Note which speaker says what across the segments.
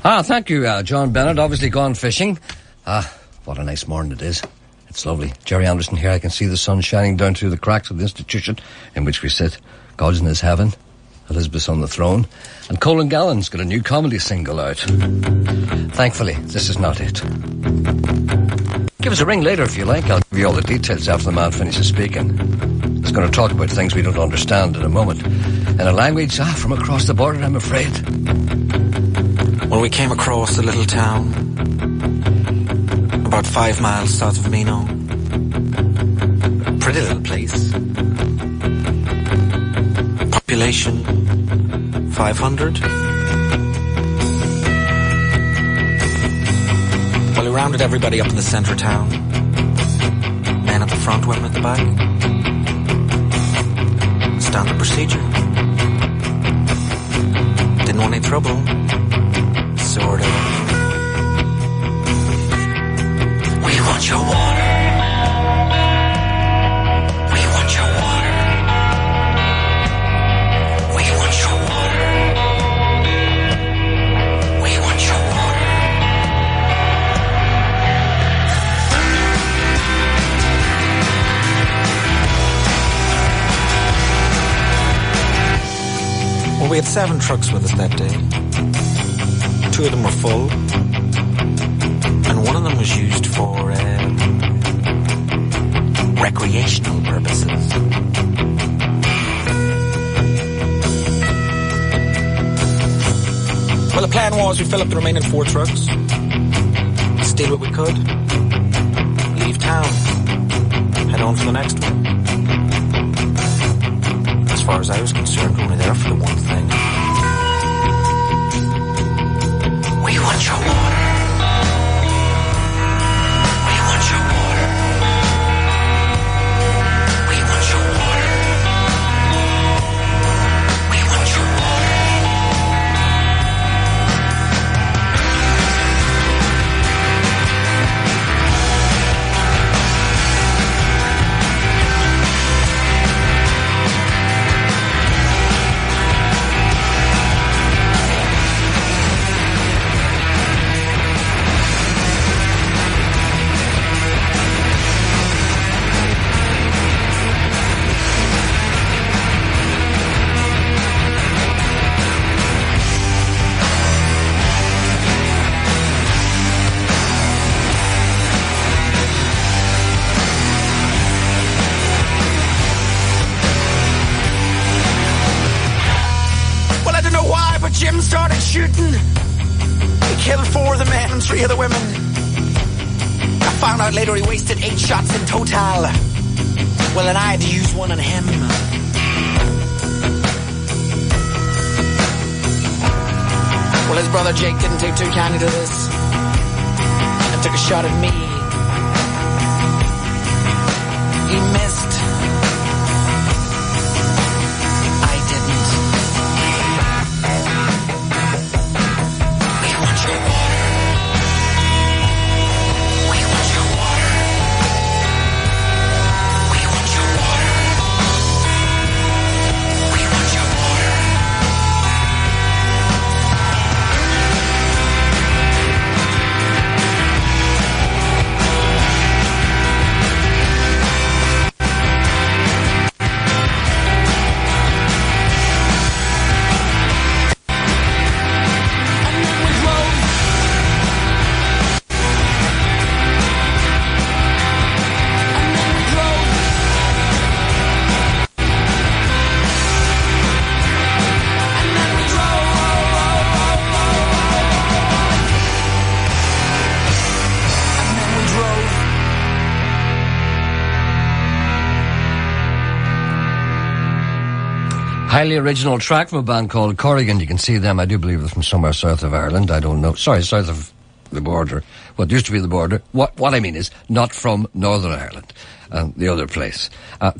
Speaker 1: Thank you, John Bennett. Obviously gone fishing. What a nice morning it is. It's lovely. Gerry Anderson here. I can see the sun shining down through the cracks of the institution in which we sit. God's in his heaven. Elizabeth's on the throne. And Colin Gallen's got a new comedy single out. Thankfully, this is not it. Give us a ring later if you like. I'll give you all the details after the man finishes speaking. He's going to talk about things we don't understand in a moment. In a language, from across the border, I'm afraid.
Speaker 2: Well, we came across a little town about 5 miles south of Mino. Pretty little place. Population 500. Well, we rounded everybody up in the centre of town. Men at the front, women at the back. Standard procedure. Didn't want any trouble. Sort of. We want your water. We want your water. We want your water. We want your water. Well, we had 7 trucks with us that day. 2 of them were full, and one of them was used for recreational purposes. Well, the plan was we fill up the remaining 4 trucks, steal what we could, leave town, head on for the next one. As far as I was concerned, we were only there for the one thing. We want your water. We want your water. We want your water. We want your water. Jim started shooting. He killed 4 of the men and 3 of the women. I found out later he wasted 8 shots in total. Well, then I had to use one on him. Well, his brother Jake didn't take too kindly to this and took a shot at me. He missed.
Speaker 1: Highly original track from a band called Corrigan. You can see them, I do believe they're from somewhere south of Ireland. I don't know. Sorry, south of the border. What used to be the border. What I mean is, not from Northern Ireland. The other place.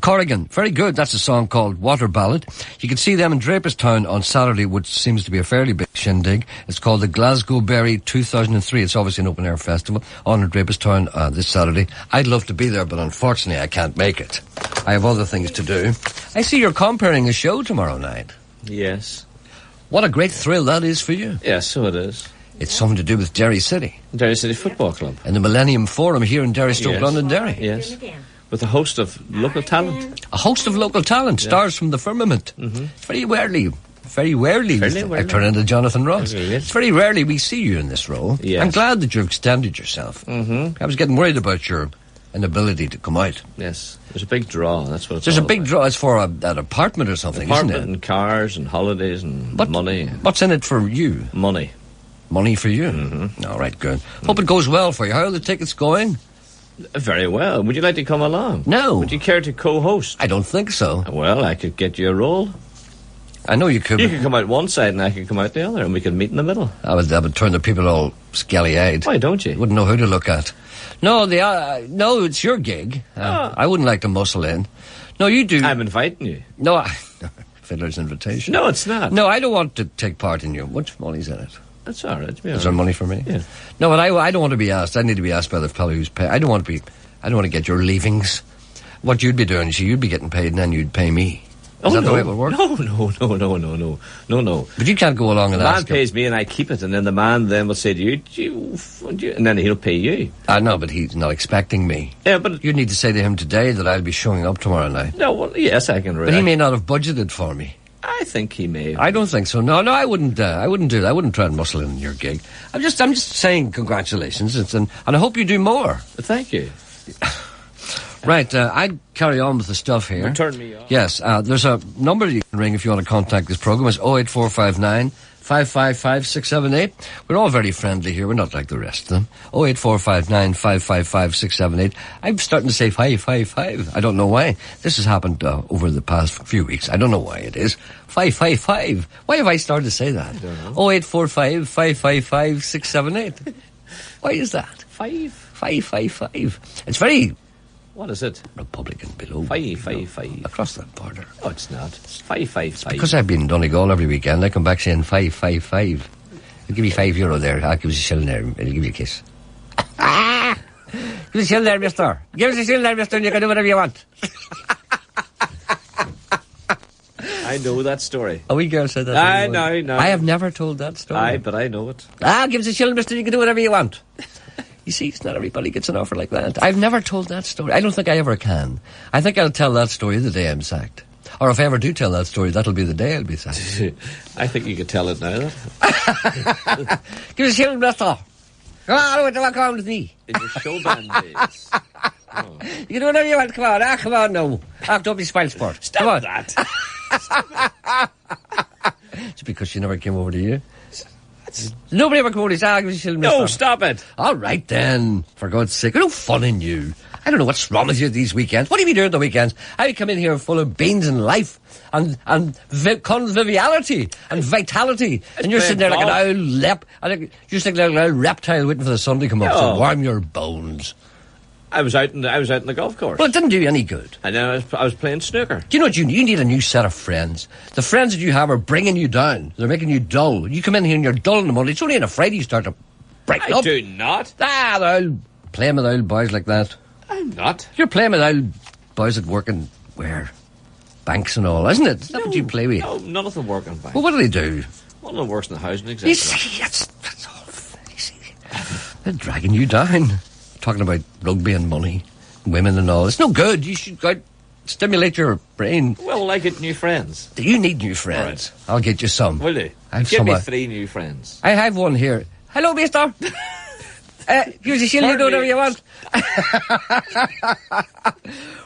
Speaker 1: Corrigan, very good. That's a song called Water Ballad. You can see them in Draperstown on Saturday, which seems to be a fairly big shindig. It's called the Glasgow Berry 2003. It's obviously an open-air festival on in Draperstown this Saturday. I'd love to be there, but unfortunately I can't make it. I have other things to do. I see you're comparing a show tomorrow night.
Speaker 3: Yes.
Speaker 1: What a great thrill that is for you.
Speaker 3: Yes, so it is.
Speaker 1: It's something to do with Derry City.
Speaker 3: Derry City Football Club.
Speaker 1: And the Millennium Forum here in Derry, Stoke,
Speaker 3: Yes.
Speaker 1: Londonderry.
Speaker 3: Yes. With a host of local talent.
Speaker 1: A host of local talent, stars from the firmament. Very rarely, I turn into Jonathan Ross. It's very rarely we see you in this role.
Speaker 3: Yes.
Speaker 1: I'm glad that you've extended yourself. I was getting worried about your inability to come out.
Speaker 3: Yes. There's a big draw. That's what it's
Speaker 1: There's a
Speaker 3: all
Speaker 1: big
Speaker 3: about.
Speaker 1: draw. It's for an apartment or something,
Speaker 3: Apartment
Speaker 1: isn't it?
Speaker 3: and cars and holidays and money.
Speaker 1: What's in it for you?
Speaker 3: Money.
Speaker 1: Money for you? All right, good. Hope it goes well for you. How are the tickets going?
Speaker 3: Very well. Would you like to come along?
Speaker 1: No.
Speaker 3: Would you care to co-host?
Speaker 1: I don't think so.
Speaker 3: Well, I could get you a role.
Speaker 1: I know you could.
Speaker 3: You could come out one side and I could come out the other and we could meet in the middle.
Speaker 1: I would turn the people all skelly-eyed.
Speaker 3: Why don't you?
Speaker 1: Wouldn't know who to look at. No, no, it's your gig. I wouldn't like to muscle in. No, you do.
Speaker 3: I'm inviting you.
Speaker 1: No, Fiddler's invitation.
Speaker 3: No, it's not.
Speaker 1: No, I don't want to take part in you. What money's in it?
Speaker 3: That's all right.
Speaker 1: Is there money for me?
Speaker 3: Yeah.
Speaker 1: No, but I don't want to be asked. I need to be asked by the fellow who's paid. I don't want to get your leavings. What you'd be doing, you'd be getting paid and then you'd pay me. Is that the way it would work?
Speaker 3: No.
Speaker 1: But you can't go along and
Speaker 3: The man
Speaker 1: ask him.
Speaker 3: pays me and I keep it, and then the man then will say to you, and then he'll pay you.
Speaker 1: I know, but he's not expecting me.
Speaker 3: Yeah, but
Speaker 1: You need to say to him today that I'll be showing up tomorrow night.
Speaker 3: no, well, yes, I can.
Speaker 1: But he may not have budgeted for me.
Speaker 3: I think he may.
Speaker 1: I don't think so. No, I wouldn't do that. I wouldn't try and muscle in your gig. I'm just saying congratulations, and I hope you do more.
Speaker 3: Thank you.
Speaker 1: Right, I'd carry on with the stuff here.
Speaker 3: Turn me off.
Speaker 1: Yes, there's a number you can ring if you want to contact this programme. It's 08459 555 678. We're all very friendly here. We're not like the rest of them. 08459 555 678. I'm starting to say 555. I don't know why. This has happened over the past few weeks. I don't know why it is. 555. Why have I started to say that?
Speaker 3: I don't know.
Speaker 1: 0845 555 678. Why is that? 555. It's very
Speaker 3: What is it?
Speaker 1: Republican below.
Speaker 3: 555.
Speaker 1: Across that border.
Speaker 3: Oh, it's not. It's 555.
Speaker 1: Because I've been in Donegal every weekend, I come back saying 555. I'll give you €5 there. I'll give you a shilling there. I'll give you a kiss. Give us a shilling there, mister. Give us a shilling there, mister, and you can do whatever you want.
Speaker 3: I know that story.
Speaker 1: A wee girl said that.
Speaker 3: I know.
Speaker 1: I have never told that story.
Speaker 3: But I know it.
Speaker 1: Give us a shilling, mister, you can do whatever you want. You see, it's not everybody gets an offer like that. I've never told that story. I don't think I ever can. I think I'll tell that story the day I'm sacked. Or if I ever do tell that story, that'll be the day I'll be sacked.
Speaker 3: I think you could tell it now.
Speaker 1: Give us a shilling, mister. Come on, come on with me.
Speaker 3: In your show band days. Oh.
Speaker 1: You can do whatever you want. Come on now. Don't be spoiled sport.
Speaker 3: Stop
Speaker 1: Come on.
Speaker 3: that.
Speaker 1: It's because she never came over to you. Nobody ever came over to you. Give us a shilling, mister.
Speaker 3: No, stop it.
Speaker 1: All right then. For God's sake, no fun in you. I don't know what's wrong with you these weekends. What do you be doing the weekends? I come in here full of beans and life and conviviality and vitality, and you're sitting there like an you're sitting there like an old reptile waiting for the sun to come up to warm your bones.
Speaker 3: I was out in the golf course.
Speaker 1: Well, it didn't do you any good.
Speaker 3: And then I was playing snooker.
Speaker 1: Do you know what you need? You need a new set of friends. The friends that you have are bringing you down. They're making you dull. You come in here and you're dull on the Monday. It's only on a Friday you start to brighten up.
Speaker 3: I do not.
Speaker 1: They're playing with old boys like that.
Speaker 3: I'm not.
Speaker 1: You're playing with old boys that work in banks and all, isn't it? Is that what you play with?
Speaker 3: No, none of them work on banks.
Speaker 1: Well, what do they do?
Speaker 3: One of them works in the housing
Speaker 1: You
Speaker 3: executive.
Speaker 1: see, that's all. You see, they're dragging you down. Talking about rugby and money, women and all. It's no good. You should go out, stimulate your brain.
Speaker 3: Well, I get new friends.
Speaker 1: You need new friends.
Speaker 3: Right.
Speaker 1: I'll get you some.
Speaker 3: Will you?
Speaker 1: I've
Speaker 3: Give me
Speaker 1: some,
Speaker 3: 3 new friends.
Speaker 1: I have one here. Hello, mister. Here's a shilling, you do whatever you want.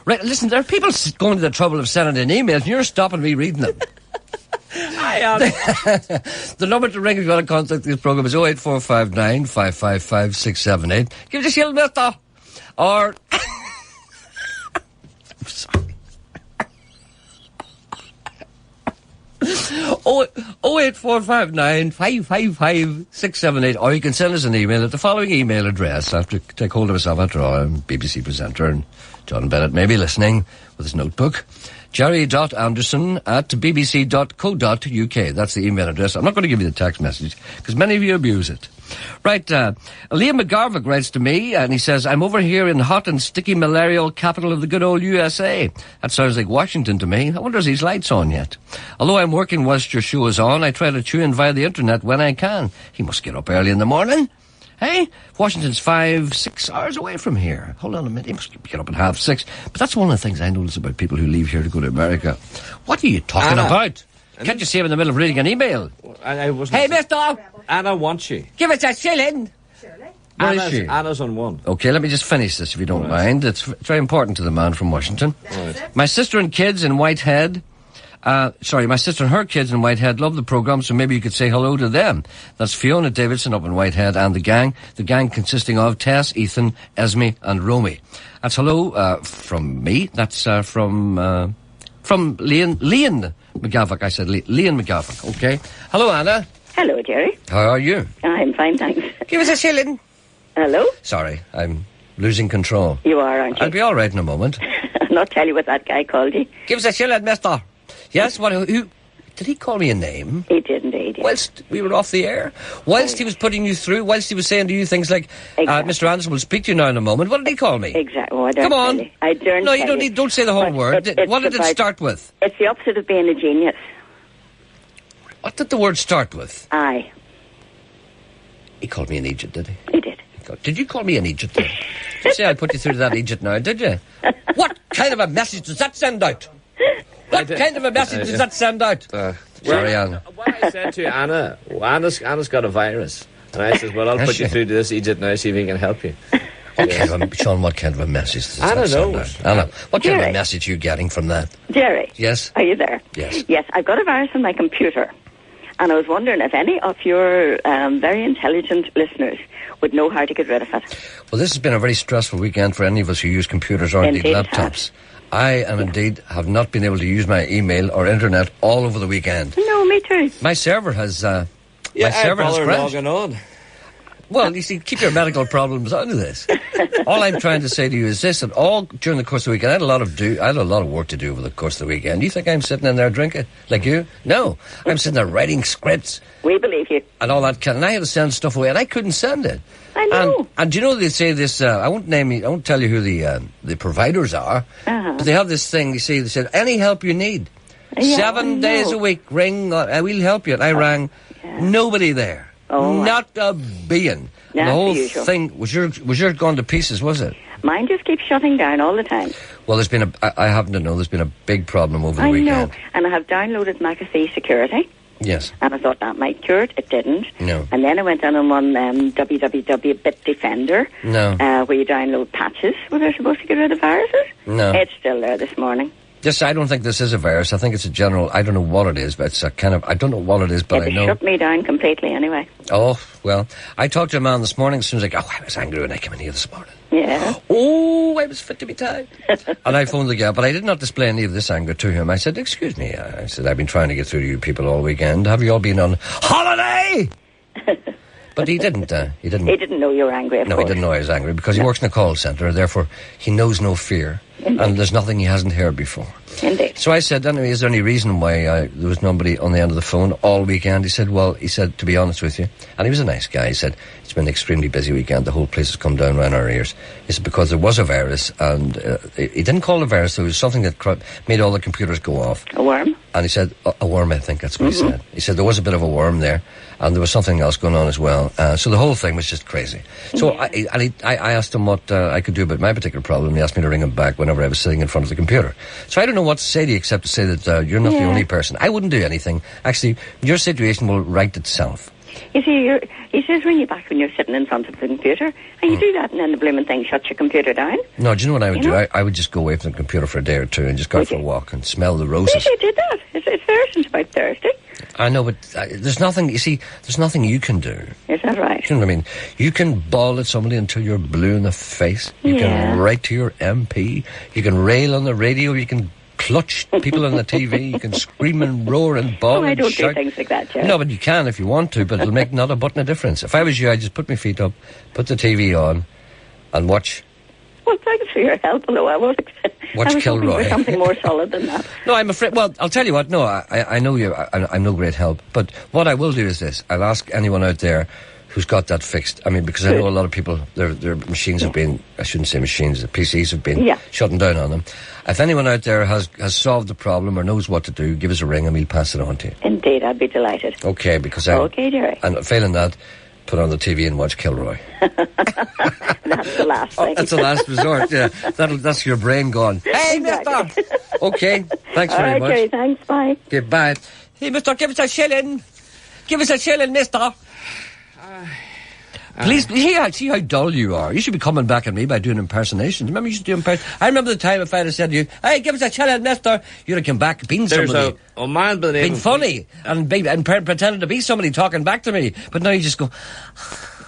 Speaker 1: Right, listen, there are people going to the trouble of sending in emails, and you're stopping me reading them.
Speaker 3: I am.
Speaker 1: The number to ring if you want to contact this programme is 08459 555 678. Give us a shilling, mister. Or... I'm sorry. 08459 555 678, or you can send us an email at the following email address. I have to take hold of myself after all. I'm BBC presenter, and John Bennett may be listening with his notebook. Gerry.Anderson@bbc.co.uk. That's the email address. I'm not going to give you the text message because many of you abuse it. Right, Liam McGarvick writes to me, and he says, I'm over here in hot and sticky malarial capital of the good old USA. That sounds like Washington to me. I wonder if these lights on yet. Although I'm working whilst your show is on, I try to tune in via the internet when I can. He must get up early in the morning. Hey, Washington's 5-6 hours away from here. Hold on a minute, he must get up at 6:30. But that's one of the things I notice about people who leave here to go to America. What are you talking about? Can't you see him in the middle of reading an email?
Speaker 3: I wasn't.
Speaker 1: Hey, mister!
Speaker 3: Anna wants you.
Speaker 1: Give us a shilling! Where is she?
Speaker 3: Anna's on one.
Speaker 1: Okay, let me just finish this if you don't mind. It's very important to the man from Washington. Right. My sister and kids in Whitehead... my sister and her kids in Whitehead love the programme, so maybe you could say hello to them. That's Fiona Davidson up in Whitehead and the gang. The gang consisting of Tess, Ethan, Esme and Romy. That's hello from me. That's from Liam McGavick. I said Liam McGavick, okay? Hello, Anna.
Speaker 4: Hello, Gerry.
Speaker 1: How are you?
Speaker 4: I'm fine, thanks.
Speaker 1: Give us a shilling.
Speaker 4: Hello?
Speaker 1: Sorry, I'm losing control.
Speaker 4: You are, aren't you?
Speaker 1: I'll be all right in a moment.
Speaker 4: I'll not tell you what that guy called you.
Speaker 1: Give us a shilling, mister. Yes, who... Did he call me a name?
Speaker 4: He did indeed, yes.
Speaker 1: Whilst we were off the air? Whilst he was putting you through? Whilst he was saying to you things like,
Speaker 4: exactly.
Speaker 1: Mr. Anderson will speak to you now in a moment. What did he call me?
Speaker 4: Exactly. Oh, I don't
Speaker 1: Come on.
Speaker 4: tell you. I don't
Speaker 1: No, you
Speaker 4: tell
Speaker 1: don't say the whole word. What did it start with?
Speaker 4: It's the opposite of being a genius.
Speaker 1: What did the word start with?
Speaker 4: Aye.
Speaker 1: He called me an Egypt, did he?
Speaker 4: He did.
Speaker 1: Did you call me an Egypt then? You say I put you through to that Egypt now, did you? What kind of a message does that send out? What kind of a message does that send out? Sorry, Anna.
Speaker 3: What I said to Anna, Anna's got a virus. And I said, well, I'll put you through to this Egypt now, see if he can help you.
Speaker 1: Sean, what kind of a message does
Speaker 3: Anna
Speaker 1: that send
Speaker 3: knows.
Speaker 1: out? Anna, what kind of a
Speaker 4: Gerry.
Speaker 1: message are you getting from that?
Speaker 4: Gerry.
Speaker 1: Yes?
Speaker 4: Are you there?
Speaker 1: Yes.
Speaker 4: Yes, I've got a virus on my computer. And I was wondering if any of your very intelligent listeners would know how to get rid of it.
Speaker 1: Well, this has been a very stressful weekend for any of us who use computers or indeed laptops. I am indeed have not been able to use my email or internet all over the weekend.
Speaker 4: No, me too.
Speaker 1: My server has
Speaker 3: Yeah,
Speaker 1: my server has crashed.
Speaker 3: logging on.
Speaker 1: Well, you see, keep your medical problems out of this. All I'm trying to say to you is this: that all during the course of the weekend, I had a lot of work to do over the course of the weekend. You think I'm sitting in there drinking like you? No, I'm sitting there writing scripts.
Speaker 4: We believe you.
Speaker 1: And all that kind. And I had to send stuff away, and I couldn't send it.
Speaker 4: I know.
Speaker 1: And do you know they say this? I won't tell you who the providers are, but they have this thing. You see, they said any help you need, 7 days a week, ring. We'll help you. And I rang, nobody there.
Speaker 4: Oh,
Speaker 1: not a being.
Speaker 4: Not
Speaker 1: the whole
Speaker 4: the usual.
Speaker 1: thing was yours gone to pieces, was it?
Speaker 4: Mine just keeps shutting down all the time.
Speaker 1: Well, I happen to know there's been a big problem over the
Speaker 4: I
Speaker 1: weekend.
Speaker 4: know. And I have downloaded McAfee Security.
Speaker 1: Yes.
Speaker 4: And I thought that might cure it. It didn't.
Speaker 1: No.
Speaker 4: And then I went on one www Bitdefender.
Speaker 1: No.
Speaker 4: Where you download patches where they're supposed to get rid of viruses.
Speaker 1: No.
Speaker 4: It's still there this morning.
Speaker 1: Yes, I don't think this is a virus. I think it's a general... I don't know what it is, but it's a kind of... I don't know what it is, but I know...
Speaker 4: It shut me down completely anyway.
Speaker 1: Oh, well, I talked to a man this morning as soon as I was angry when I came in here this morning.
Speaker 4: Yeah.
Speaker 1: Oh, I was fit to be tied. And I phoned the guy, but I did not display any of this anger to him. I said, excuse me, I said, I've been trying to get through to you people all weekend. Have you all been on holiday? But he didn't. He didn't
Speaker 4: know you were angry, of course.
Speaker 1: No, he didn't know I was angry because he works in a call centre, therefore he knows no fear. Indeed. And there's nothing he hasn't heard before.
Speaker 4: Indeed.
Speaker 1: So I said, anyway, is there any reason why there was nobody on the end of the phone all weekend? He said, to be honest with you, and he was a nice guy, he said, it's been an extremely busy weekend, the whole place has come down around our ears. He said, because there was a virus, and he didn't call it a virus, there was something that made all the computers go off.
Speaker 4: A worm?
Speaker 1: And he said, a worm, I think that's what he said. He said there was a bit of a worm there, and there was something else going on as well. So the whole thing was just crazy. So I asked him what I could do about my particular problem. He asked me to ring him back whenever I was sitting in front of the computer. So I don't know what to say to you except to say that you're not the only person. I wouldn't do anything. Actually, your situation will right itself.
Speaker 4: You see, he says ring you back when you're sitting in front of the computer, and you do that, and then the blooming thing shuts your computer down.
Speaker 1: No, do you know what I would do? I would just go away from the computer for a day or two and just go out for a walk and smell the roses.
Speaker 4: Yes, you did that. It's there since about Thursday.
Speaker 1: I know, but there's nothing, you see, there's nothing you can do.
Speaker 4: Is that right?
Speaker 1: You know what I mean? You can bawl at somebody until you're blue in the face. You can write to your MP. You can rail on the radio. You can clutch people on the TV. You can scream and roar and bawl
Speaker 4: I
Speaker 1: and
Speaker 4: don't
Speaker 1: shout.
Speaker 4: do things like that, Joe.
Speaker 1: No, but you can if you want to, but it'll make not a button of difference. If I was you, I'd just put my feet up, put the TV on, and watch.
Speaker 4: Well, thanks for your help, although I was
Speaker 1: Kilroy.
Speaker 4: hoping for something more solid than that.
Speaker 1: No, I'm afraid... Well, I'll tell you what. No, I know you. I'm no great help. But what I will do is this. I'll ask anyone out there who's got that fixed. I mean, because I know a lot of people, their machines have been, I shouldn't say machines, the PCs have been shutting down on them. If anyone out there has solved the problem or knows what to do, give us a ring and we'll pass it on to you.
Speaker 4: Indeed, I'd be delighted.
Speaker 1: Okay, because
Speaker 4: Okay, Gerry.
Speaker 1: And failing that, put on the TV and watch Kilroy.
Speaker 4: That's the last thing.
Speaker 1: That's the last resort, yeah. That's your brain gone. Hey,
Speaker 4: Exactly.
Speaker 1: mister! Okay, thanks very much.
Speaker 4: Gerry, thanks, bye.
Speaker 1: Okay, bye. Hey, mister, give us a shilling. Give us a shilling, mister. Please, see how dull you are. You should be coming back at me by doing impersonations. Remember you used to do impersonations? I remember the time if I had said to you, hey, give us a shilling, mister, you'd have come back, been somebody.
Speaker 3: A man by the name
Speaker 1: been funny, and pretending to be somebody talking back to me. But now you just go...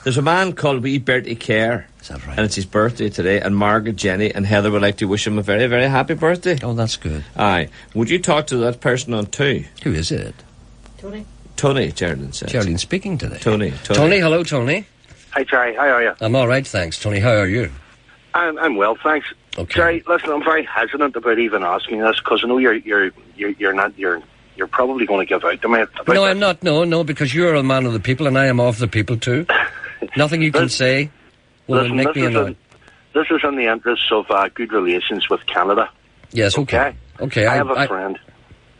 Speaker 3: There's a man called Wee Bertie Kerr.
Speaker 1: Is that right?
Speaker 3: And it's his birthday today, and Margaret, Jenny and Heather would like to wish him a very, very happy birthday.
Speaker 1: Oh, that's good.
Speaker 3: Aye. Would you talk to that person on 2?
Speaker 1: Who is it?
Speaker 3: Tony, Geraldine says.
Speaker 1: Geraldine speaking today.
Speaker 3: Tony.
Speaker 1: Hello, Tony.
Speaker 5: Hi, Gerry. How are you?
Speaker 1: I'm all right, thanks. Tony, how are you?
Speaker 5: I'm well, thanks.
Speaker 1: Okay.
Speaker 5: Gerry, listen, I'm very hesitant about even asking this because I know you're probably going to give out to me.
Speaker 1: No, I'm not. No, because you're a man of the people and I am of the people too. Nothing you can say will make me annoyed.
Speaker 5: This is in the interests of good relations with Canada.
Speaker 1: Yes, okay.
Speaker 5: I have a friend.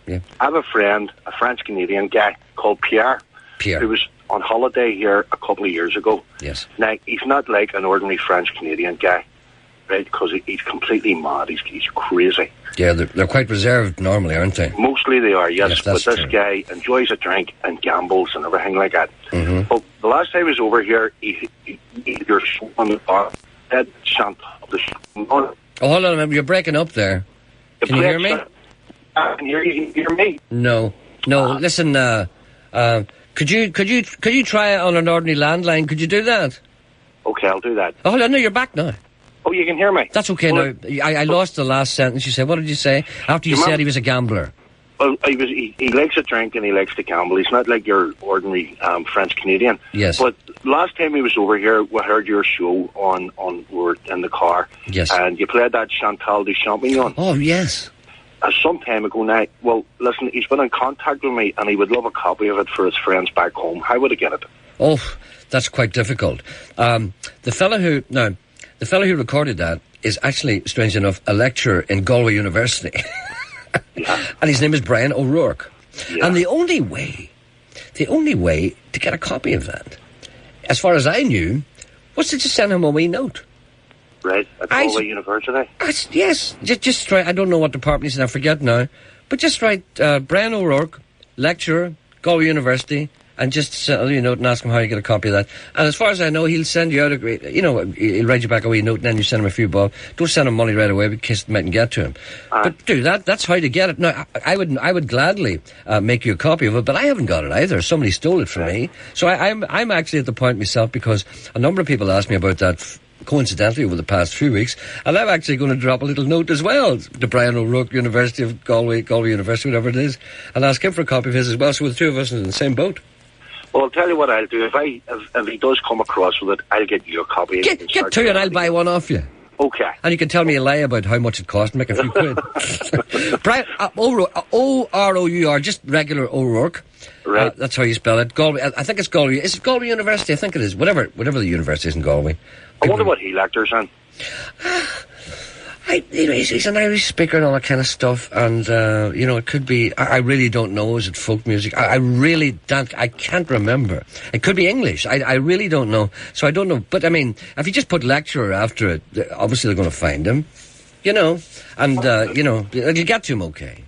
Speaker 1: Yeah.
Speaker 5: I have a friend, a French-Canadian guy called Pierre. Who was on holiday here a couple of years ago.
Speaker 1: Yes.
Speaker 5: Now, he's not like an ordinary French-Canadian guy, right? Because he's completely mad. He's crazy.
Speaker 1: Yeah, they're quite reserved normally, aren't they?
Speaker 5: Mostly they are, yes. But this
Speaker 1: true.
Speaker 5: guy enjoys a drink and gambles and everything like that.
Speaker 1: Mm-hmm.
Speaker 5: But the last time he was over here, he you're on the bar, head chant of the
Speaker 1: Oh, hold on a minute. You're breaking up there. Can you hear me?
Speaker 5: I can hear you. Can you hear me?
Speaker 1: No. Listen, could you try it on an ordinary landline? Could you do that?
Speaker 5: Okay, I'll do that.
Speaker 1: Oh, hold on. No, you're back now.
Speaker 5: Oh, you can hear me?
Speaker 1: That's okay.
Speaker 5: Well,
Speaker 1: now, I lost the last sentence you said. What did you say? After you said he was a gambler.
Speaker 5: Well, he likes to drink and he likes to gamble. He's not like your ordinary French-Canadian.
Speaker 1: Yes.
Speaker 5: But last time he was over here, we heard your show on we're in the car.
Speaker 1: Yes.
Speaker 5: And you played that Chantal du Champignon.
Speaker 1: Oh, yes.
Speaker 5: Some time ago now. Well, listen, he's been in contact with me and he would love a copy of it for his friends back home. How would he get it?
Speaker 1: Oh, that's quite difficult. The fellow who recorded that is actually, strange enough, a lecturer in Galway University.
Speaker 5: Yeah.
Speaker 1: And his name is Brian O'Rourke.
Speaker 5: Yeah.
Speaker 1: And the only way to get a copy of that, as far as I knew, was to just send him a wee note.
Speaker 5: Right, at Galway University?
Speaker 1: Yes, just write, I don't know what department he's in, I forget now, but just write Brian O'Rourke, lecturer, Galway University, and just send a wee note and ask him how you get a copy of that. And as far as I know, he'll send you out he'll write you back a wee note and then you send him a few bob. Don't send him money right away because it mightn't get to him. But do that, that's how to get it. Now, I would gladly make you a copy of it, but I haven't got it either. Somebody stole it from me. So I'm actually at the point myself because a number of people asked me about that coincidentally over the past few weeks, and I'm actually going to drop a little note as well to Brian O'Rourke, University of Galway University, whatever it is, and ask him for a copy of his as well, so the two of us are in the same boat.
Speaker 5: Well, I'll tell you what I'll do. If he does come across with it, I'll get you a copy.
Speaker 1: Get two and I'll buy one off you.
Speaker 5: Okay.
Speaker 1: And you can tell me a lie about how much it cost and make a few quid. Brian, O-R-O-U-R, just regular O'Rourke.
Speaker 5: Right.
Speaker 1: That's how you spell it. Galway. I think it's Galway. Is it Galway University? I think it is. Whatever the university is in Galway.
Speaker 5: I wonder what he lectures on.
Speaker 1: He's an Irish speaker and all that kind of stuff, and it could be. I really don't know. Is it folk music? I really don't. I can't remember. It could be English. I really don't know. So I don't know. But I mean, if you just put lecturer after it, obviously they're going to find him. And it'll get to him okay.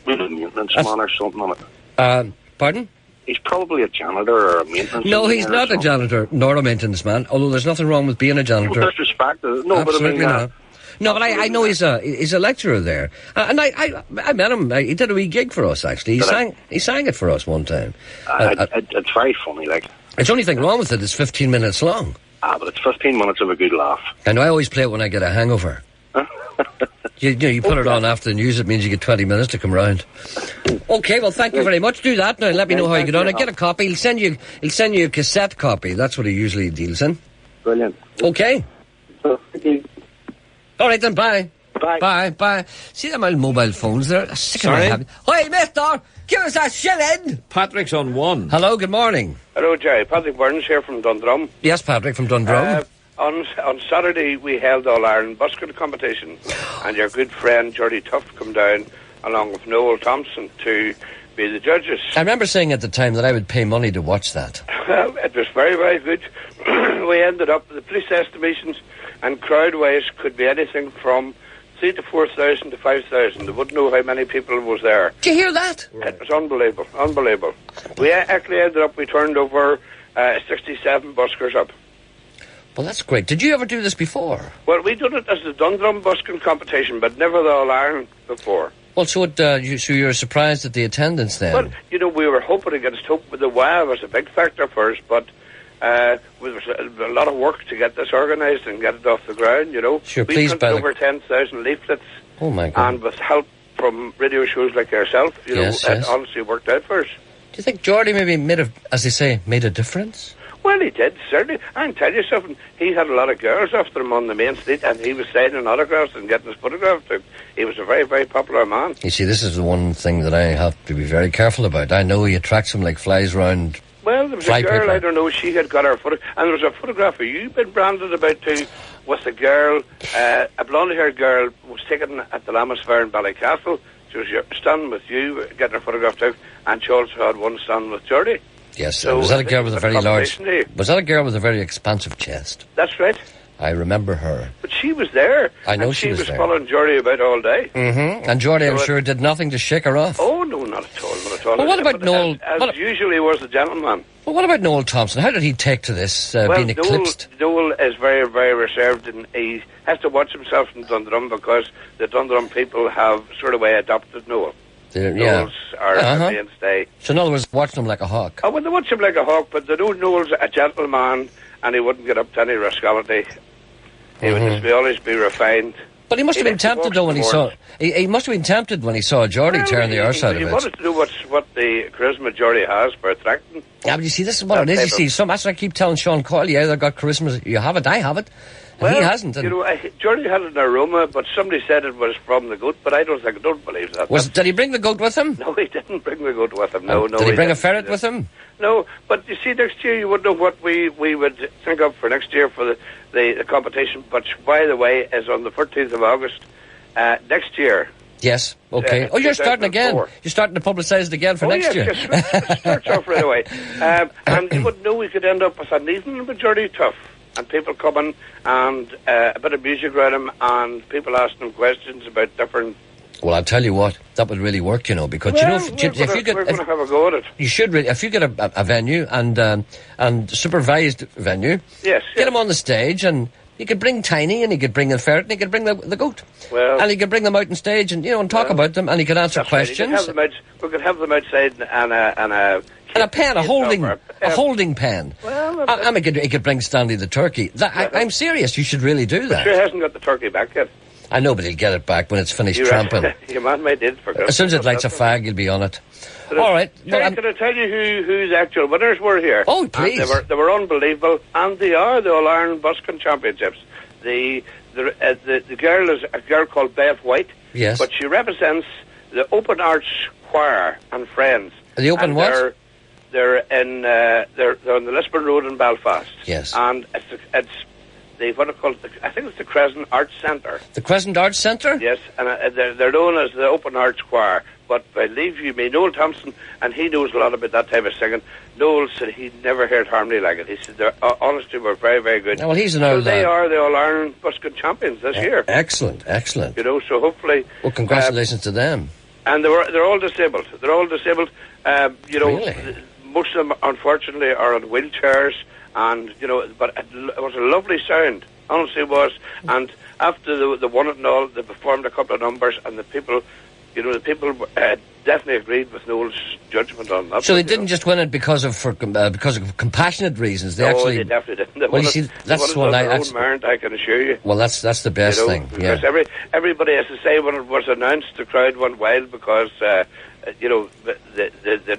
Speaker 5: With a maintenance man or something on it.
Speaker 1: Pardon?
Speaker 5: He's probably a janitor or a maintenance man.
Speaker 1: No, he's not a janitor, nor a maintenance man, although there's nothing wrong with being a janitor.
Speaker 5: No disrespect. No,
Speaker 1: absolutely
Speaker 5: but I mean...
Speaker 1: not. No, but I know he's a lecturer there. And I met him. He did a wee gig for us, actually. He sang it for us one time.
Speaker 5: It's very funny, like...
Speaker 1: The only thing wrong with it is 15 minutes long.
Speaker 5: But it's 15 minutes of a good laugh.
Speaker 1: And I always play it when I get a hangover. You put it on after the news, it means you get 20 minutes to come round. Okay, well, thank you very much. Do that now and let me know how you get on. I get a copy. He'll send you a cassette copy. That's what he usually deals in.
Speaker 5: Brilliant.
Speaker 1: Okay.
Speaker 5: Thank you.
Speaker 1: All right then, bye.
Speaker 5: Bye.
Speaker 1: Bye. See them old mobile phones, they're sick of my
Speaker 3: Sorry?
Speaker 1: habit. Hey, mister! Give us a shilling!
Speaker 3: Patrick's on 1.
Speaker 1: Hello, good morning.
Speaker 6: Hello, Jerry. Patrick Burns here from Dundrum.
Speaker 1: Yes, Patrick from Dundrum.
Speaker 6: On Saturday, we held All-Ireland busking competition, and your good friend, Gerry Tuft, come down along with Noel Thompson to be the judges.
Speaker 1: I remember saying at the time that I would pay money to watch that.
Speaker 6: Well, it was very, very good. We ended up, the police estimations and crowd-wise could be anything from 3,000 to 4,000 to 5,000. They wouldn't know how many people was there.
Speaker 1: Did you hear that?
Speaker 6: It was unbelievable, unbelievable. We actually ended up, we turned over 67 buskers up.
Speaker 1: Well, that's great. Did you ever do this before?
Speaker 6: Well, we done it as the Dundrum busking competition, but never the All-Ireland before.
Speaker 1: Well, so you were surprised at the attendance then?
Speaker 6: Well, you know, we were hoping against hope, but the WA was a big factor for us, but there was a lot of work to get this organised and get it off the ground, you know.
Speaker 1: Sure,
Speaker 6: we
Speaker 1: please,
Speaker 6: printed over 10,000 leaflets.
Speaker 1: Oh, my God.
Speaker 6: And with help from radio shows like yourself, you know, it honestly worked out for us.
Speaker 1: Do you think Geordie maybe made a difference?
Speaker 6: Well, he did, certainly. I can tell you something. He had a lot of girls after him on the main street, and he was signing autographs and getting his photograph took. He was a very, very popular man.
Speaker 1: You see, this is the one thing that I have to be very careful about. I know he attracts them like flies round.
Speaker 6: Well, there was a girl, I don't know, she had got her photo, and there was a photograph of you been branded about too, with a girl, a blonde-haired girl, was taken at the Lammas Fair in Ballycastle. She was standing with you, getting her photograph took, and she also had one standing with Gerry.
Speaker 1: Yes, so was that a girl with a very large... Was that a girl with a very expansive chest?
Speaker 6: That's right.
Speaker 1: I remember her.
Speaker 6: But she was there.
Speaker 1: I know she was there.
Speaker 6: She was following Gerry about all day.
Speaker 1: Mm-hmm. And Gerry, I'm sure, did nothing to shake her off.
Speaker 6: Oh, no, not at all, not at all.
Speaker 1: Well, what about Noel...
Speaker 6: As usually was a gentleman.
Speaker 1: Well, what about Noel Thompson? How did he take to this being eclipsed?
Speaker 6: Noel is very, very reserved, and he has to watch himself in Dundrum because the Dundrum people have sort of way adopted Noel. Noels are a mainstay.
Speaker 1: So in other words, watching him like a hawk.
Speaker 6: Oh, well, they watch him like a hawk, but they know Noel's a gentleman, and he wouldn't get up to any rascality. He would just always be refined.
Speaker 1: But he must have been tempted though when he saw. He must have been tempted when he saw Geordie tearing the arse out of it.
Speaker 6: He wanted to know what the charisma Geordie has for attracting.
Speaker 1: Yeah, but you see, this is what it is. You see, that's what I keep telling Sean Coyle. Yeah, they've got charisma. You have it. I have it. Well, he hasn't.
Speaker 6: You know, Geordie had an aroma, but somebody said it was from the goat, but I don't believe that.
Speaker 1: Did he bring the goat with him?
Speaker 6: No, he didn't bring the goat with him. No.
Speaker 1: Did he bring a ferret with him?
Speaker 6: No, but you see, next year you wouldn't know what we would think of for next year for the competition, which, by the way, is on the 14th of August next year.
Speaker 1: Yes, okay. You're starting again. You're starting to publicise it again for next year.
Speaker 6: Yes, starts off right away. And you wouldn't know we could end up with an even majority tough. And people coming and a bit of music around them and people asking them questions about different...
Speaker 1: Well, I'll tell you what, that would really work, you know, because
Speaker 6: we're
Speaker 1: if you get...
Speaker 6: We're going to have a go at it.
Speaker 1: You should really... If you get a venue and supervised venue...
Speaker 6: Yes.
Speaker 1: Get him on the stage and... You could bring Tiny and he could bring the ferret and he could bring the goat.
Speaker 6: Well...
Speaker 1: And he could bring them out on stage and, and talk about them and he could answer questions.
Speaker 6: Right. We could have them outside and
Speaker 1: a pen, a holding pen.
Speaker 6: Well,
Speaker 1: and he could bring Stanley the turkey. I'm serious. You should really do that.
Speaker 6: Sure, he hasn't got the turkey back yet.
Speaker 1: I know, but he'll get it back when it's finished tramping.
Speaker 6: Your man might did for
Speaker 1: as soon as it lights a fag, he'll be on it. All right.
Speaker 6: Jerry, can I tell you who the actual winners were here?
Speaker 1: Oh, please.
Speaker 6: And they were unbelievable, and they are the All-Ireland Busking Championships. The girl is a girl called Beth White.
Speaker 1: Yes.
Speaker 6: But she represents the Open Arts Choir and Friends.
Speaker 1: The Open what?
Speaker 6: They're on the Lisburn Road in Belfast.
Speaker 1: Yes.
Speaker 6: And it's what are called, I think it's the Crescent Arts Centre.
Speaker 1: The Crescent Arts Centre?
Speaker 6: Yes, and they're known as the Open Arts Choir. But I believe you may, Noel Thompson, and he knows a lot about that type of singing. Noel said he never heard harmony like it. He said they're honestly were very, very good.
Speaker 1: Well, he's an old.
Speaker 6: So they are the All-Ireland Busking champions this year.
Speaker 1: Excellent.
Speaker 6: You know, so hopefully.
Speaker 1: Well, congratulations to them.
Speaker 6: And they're all disabled. You know,
Speaker 1: really?
Speaker 6: Most of them, unfortunately, are on wheelchairs. And, you know, but it was a lovely sound. Honestly, it was. And after the one and all, they performed a couple of numbers, and the people definitely agreed with Noel's judgment on that.
Speaker 1: So they didn't just win it because of compassionate reasons. They
Speaker 6: definitely didn't.
Speaker 1: Well, you see, that's what
Speaker 6: I can assure you.
Speaker 1: Well, that's the best thing.
Speaker 6: Because everybody, as I say, when it was announced, the crowd went wild because they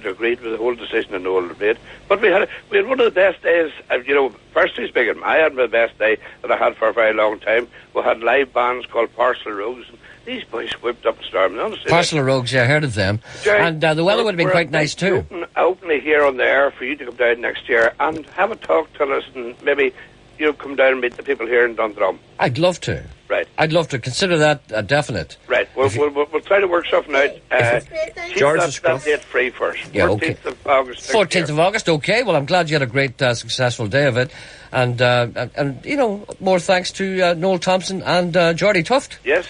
Speaker 6: agreed with the whole decision that Noel made. But we had one of the best days. Personally speaking, I had my best day that I had for a very long time. We had live bands called Parcel Rose. these boys whipped up a storm. Honestly,
Speaker 1: Parcel of Rogues, yeah, I heard of them.
Speaker 6: Gerry,
Speaker 1: And the weather would have been quite nice too.
Speaker 6: Open it here on the air for you to come down next year and have a talk to us, and maybe you'll come down and meet the people here in Dundrum.
Speaker 1: I'd love to.
Speaker 6: Right.
Speaker 1: I'd love to. Consider that a definite.
Speaker 6: Right. We'll try to work something out.
Speaker 3: George
Speaker 6: Keep that date free first.
Speaker 1: Yeah,
Speaker 6: 14th
Speaker 1: okay.
Speaker 6: of August.
Speaker 1: 14th of August, okay. Well, I'm glad you had a great, successful day of it. And you know, more thanks to Noel Thompson and Geordie Tuft.
Speaker 6: Yes.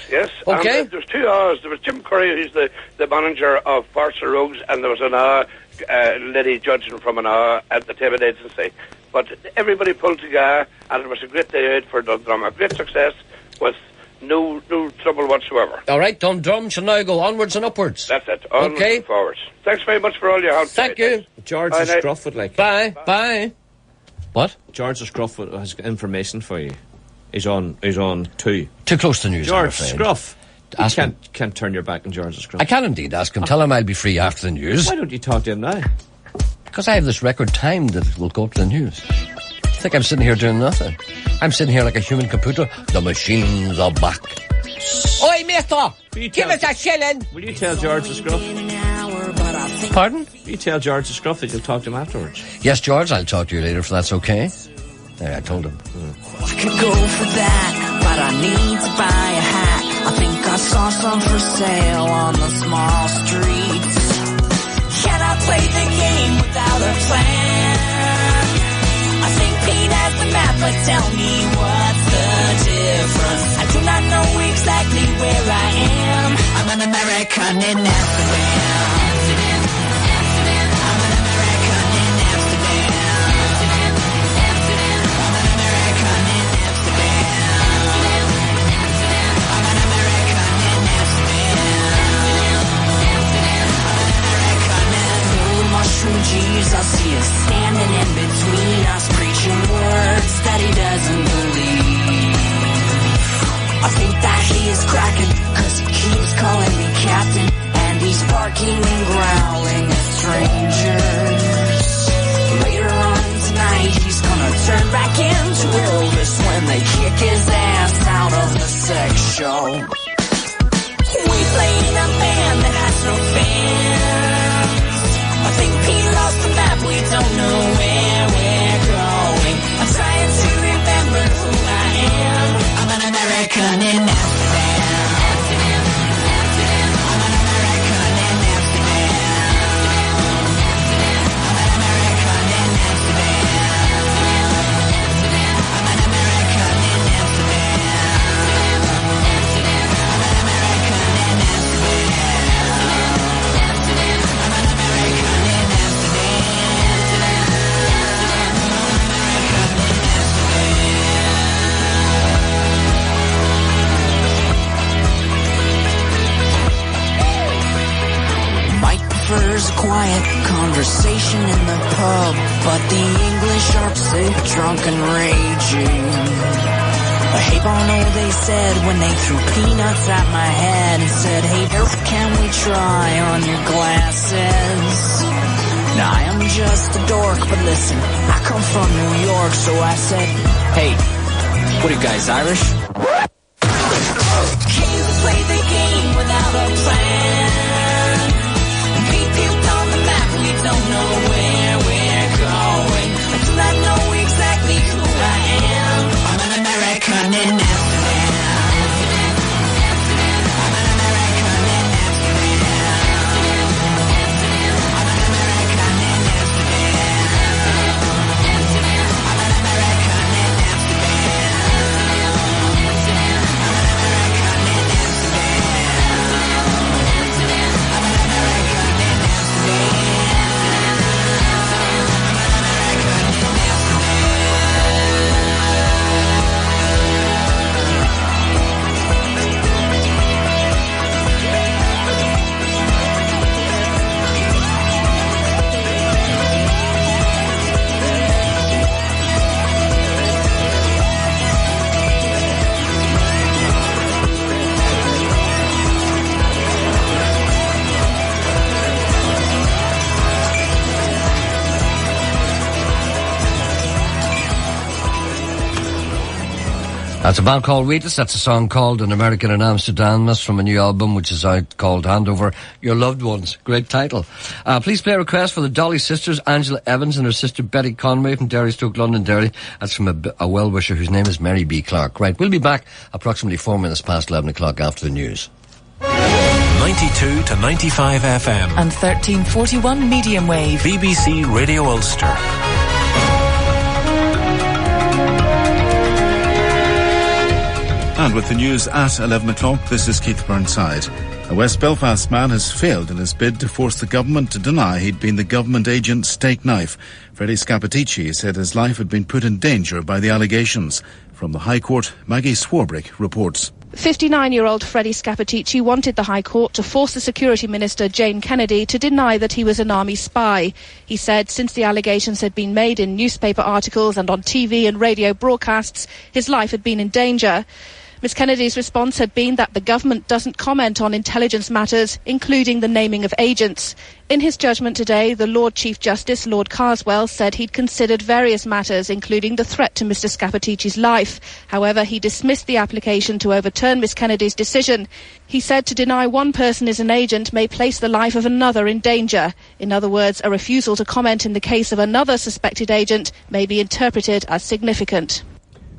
Speaker 1: Okay.
Speaker 6: There's 2 hours. There was Jim Curry, who's the manager of Parcel Rogues, and there was an lady judging from an at the table agency. But everybody pulled together, and it was a great day out for Dundrum. A great success with no trouble whatsoever.
Speaker 1: All right, Dundrum shall now go onwards and upwards.
Speaker 6: That's it. Onwards and forwards. Thanks very much for all your help.
Speaker 1: Thank you.
Speaker 3: George
Speaker 6: Bye,
Speaker 3: Scruff would like.
Speaker 1: Bye. What?
Speaker 3: George Scruff has information for you. He's on 2.
Speaker 1: Too close to the news, I'm
Speaker 3: George
Speaker 1: afraid.
Speaker 3: Scruff. You
Speaker 1: Ask him.
Speaker 3: can't turn your back on George Scruff.
Speaker 1: I can indeed ask him. Tell him I'll be free after the news.
Speaker 3: Why don't you talk to him now?
Speaker 1: Because I have this record time that it will go to the news. I think I'm sitting here doing nothing. I'm sitting here like a human computer. The machines are back. Oi, mate! Give us a shilling!
Speaker 3: Will you tell George Scruff?
Speaker 1: Pardon?
Speaker 3: Will you tell George Scruff that you'll talk to him afterwards?
Speaker 1: Yes, George, I'll talk to you later if that's okay. There, I told him.
Speaker 7: I could go for that, but I need to buy a hat. I think I saw some for sale on the small streets. Can I play the game without a plan? I think Pete has the map, but tell me what's the difference? I do not know exactly where I am. I'm an American in Amsterdam. I'm an American in Amsterdam. I'm an American in Amsterdam. I'm an American in Amsterdam. I'm an American in old mushroom Jesus. He is standing in between us, preaching words that he doesn't believe. I think that he is cracking, cause he keeps calling me captain, and he's barking and growling at strangers. Later on tonight, he's gonna turn back into Elvis when they kick his ass out of the sex show. We play in a band that has no fans. I think Pete lost the map, we don't know where we're going. I'm trying to remember who I am. I'm an American in Amsterdam. I'm an American in Amsterdam. I'm an American in Amsterdam. I'm an American in Amsterdam. I'm an American in Amsterdam. I'm an American in Mike prefers a quiet conversation in the pub, but the English are sick, drunk, and raging. Hey Bono, they said when they threw peanuts at my head and said, hey, can we try on your glasses? Now I am just a dork, but listen, I come from New York, so I said, hey, what are you guys, Irish? Can you play the game without a plan? We puked on the map, we don't know where we're going. I do not know exactly who I am. I'm an American in Amsterdam. I'm an American in Amsterdam. I'm an American in Amsterdam. I'm an American in Amsterdam. I'm an American in Amsterdam. I'm an American in Amsterdam.
Speaker 1: That's a band called Wheatless. That's a song called An American in Amsterdam. That's from a new album which is out called Hand Over Your Loved Ones. Great title. Please play a request for the Dolly sisters, Angela Evans and her sister Betty Conway from Derry, Stoke, London, Derry. That's from a well-wisher whose name is Mary B. Clark. Right, we'll be back approximately 4 minutes past 11 o'clock after the news.
Speaker 8: 92 to 95 FM.
Speaker 9: And 1341 medium wave.
Speaker 8: BBC Radio Ulster.
Speaker 10: And with the news at 11 o'clock, this is Keith Burnside. A West Belfast man has failed in his bid to force the government to deny he'd been the government agent Steak Knife. Freddie Scappaticci said his life had been put in danger by the allegations. From the High Court, Maggie Swarbrick reports.
Speaker 11: 59-year-old Freddie Scappaticci wanted the High Court to force the Security Minister Jane Kennedy to deny that he was an army spy. He said since the allegations had been made in newspaper articles and on TV and radio broadcasts, his life had been in danger. Ms Kennedy's response had been that the government doesn't comment on intelligence matters, including the naming of agents. In his judgment today, the Lord Chief Justice, Lord Carswell, said he'd considered various matters, including the threat to Mr Scappaticci's life. However, he dismissed the application to overturn Ms Kennedy's decision. He said to deny one person is an agent may place the life of another in danger. In other words, a refusal to comment in the case of another suspected agent may be interpreted as significant.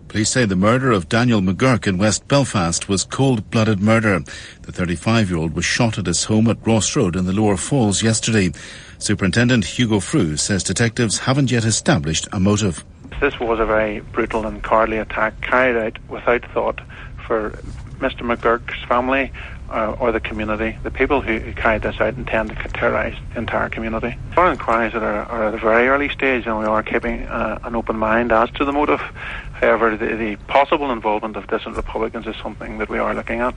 Speaker 10: Police say the murder of Daniel McGurk in West Belfast was cold-blooded murder. The 35-year-old was shot at his home at Ross Road in the Lower Falls yesterday. Superintendent Hugo Frew says detectives haven't yet established a motive.
Speaker 12: This was a very brutal and cowardly attack carried out without thought for Mr McGurk's family or the community. The people who carried this out intend to terrorise the entire community. Our inquiries are at a very early stage and we are keeping an open mind as to the motive. However, the possible involvement of dissident Republicans is something that we are looking at.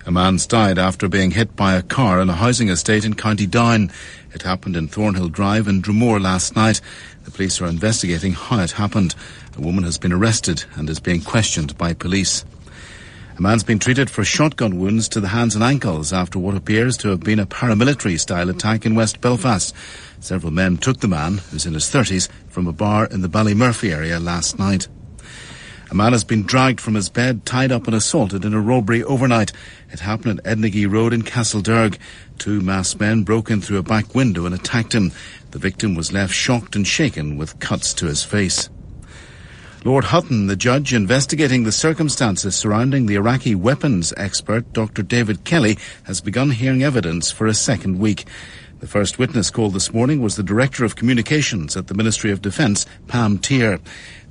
Speaker 10: A man's died after being hit by a car in a housing estate in County Down. It happened in Thornhill Drive in Drumore last night. The police are investigating how it happened. A woman has been arrested and is being questioned by police. A man's been treated for shotgun wounds to the hands and ankles after what appears to have been a paramilitary-style attack in West Belfast. Several men took the man, who's in his 30s, from a bar in the Ballymurphy area last night. A man has been dragged from his bed, tied up and assaulted in a robbery overnight. It happened at Ednagy Road in Castledurg. 2 masked men broke in through a back window and attacked him. The victim was left shocked and shaken with cuts to his face. Lord Hutton, the judge investigating the circumstances surrounding the Iraqi weapons expert Dr. David Kelly, has begun hearing evidence for a second week. The first witness called this morning was the Director of Communications at the Ministry of Defence, Pam Tier.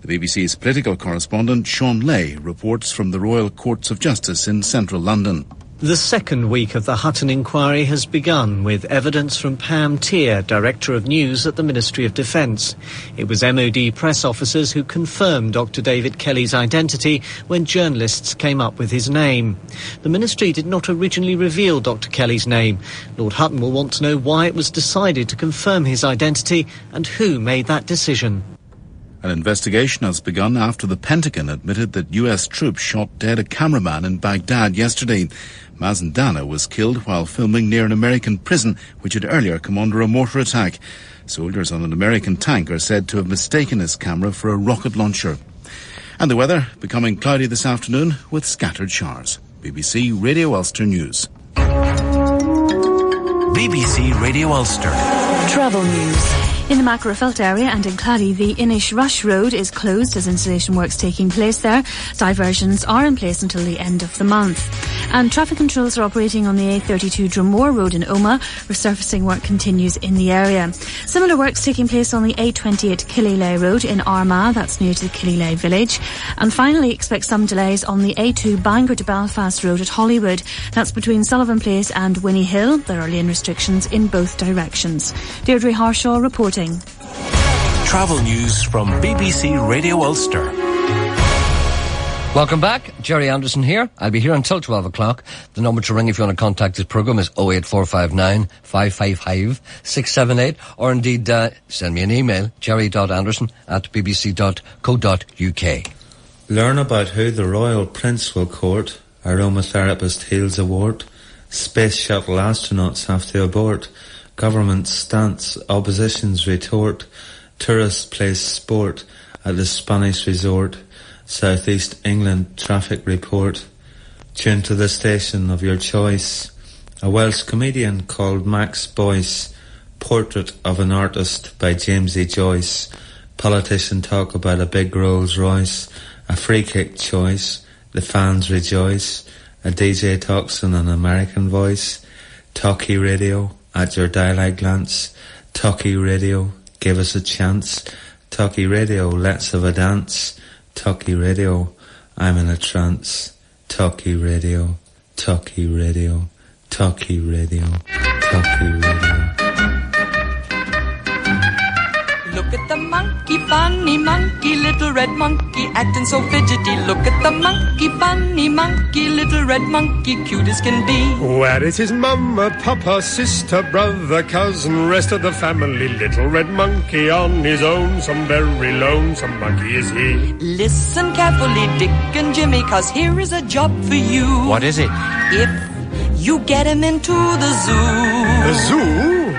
Speaker 10: The BBC's political correspondent, Sean Lay, reports from the Royal Courts of Justice in central London.
Speaker 13: The second week of the Hutton inquiry has begun with evidence from Pam Tier, Director of News at the Ministry of Defence. It was MOD press officers who confirmed Dr. David Kelly's identity when journalists came up with his name. The Ministry did not originally reveal Dr. Kelly's name. Lord Hutton will want to know why it was decided to confirm his identity and who made that decision.
Speaker 10: An investigation has begun after the Pentagon admitted that US troops shot dead a cameraman in Baghdad yesterday. Mazen Dana was killed while filming near an American prison which had earlier come under a mortar attack. Soldiers on an American tank are said to have mistaken his camera for a rocket launcher. And the weather becoming cloudy this afternoon with scattered showers. BBC Radio Ulster News.
Speaker 8: BBC Radio Ulster.
Speaker 14: Travel news. In the Macrofelt area and in Clady, the Inish Rush Road is closed as installation works taking place there. Diversions are in place until the end of the month. And traffic controls are operating on the A32 Drumore Road in Omagh. Resurfacing work continues in the area. Similar works taking place on the A28 Killylay Road in Armagh, that's near to the Killylay village. And finally, expect some delays on the A2 Bangor to Belfast Road at Hollywood. That's between Sullivan Place and Winnie Hill. There are lane restrictions in both directions. Deirdre Harshaw reporting.
Speaker 8: Travel news from BBC Radio Ulster.
Speaker 1: Welcome back. Gerry Anderson here. I'll be here until 12 o'clock. The number to ring if you want to contact this programme is 08459 555 678, or indeed send me an email, gerry.anderson@bbc.co.uk.
Speaker 15: Learn about who the Royal Prince will court, aromatherapist hails award, space shuttle astronauts have to abort, government stance, opposition's retort, tourists play sport at the Spanish resort, South East England traffic report. Tune to the station of your choice. A Welsh comedian called Max Boyce. Portrait of an Artist by James E. Joyce. Politician talk about a big Rolls Royce. A free kick choice. The fans rejoice. A DJ talks in an American voice. Talkie Radio, at your dial-eye glance. Talkie Radio, give us a chance. Talkie Radio, let's have a dance. Talkie Radio, I'm in a trance. Talkie Radio, Talkie Radio, Talkie Radio, Talkie Radio.
Speaker 7: Look at the monkey, funny monkey, little red monkey, acting so fidgety. Look at the monkey, funny monkey, little red monkey, cute as can be.
Speaker 16: Where is his mama, papa, sister, brother, cousin, rest of the family? Little red monkey on his own, some very lonesome monkey is he.
Speaker 7: Listen carefully, Dick and Jimmy, 'cause here is a job for you.
Speaker 1: What is it?
Speaker 7: If you get him into the zoo.
Speaker 16: The zoo?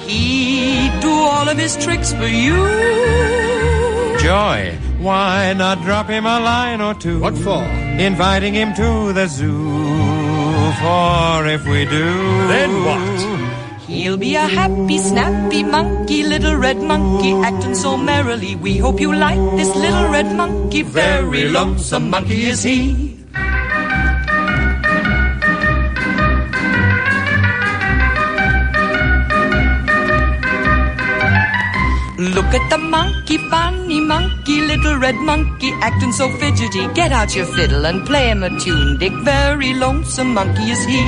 Speaker 7: He'd do all of his tricks for you.
Speaker 17: Joy, why not drop him a line or two?
Speaker 16: What for?
Speaker 17: Inviting him to the zoo. For if we do,
Speaker 16: then what?
Speaker 7: He'll be a happy, snappy monkey, little red monkey, acting so merrily. We hope you like this little red monkey. Very lonesome monkey is he. Look at the monkey, funny monkey, little red monkey, acting so fidgety. Get out your fiddle and play him a tune, Dick. Very lonesome monkey is he.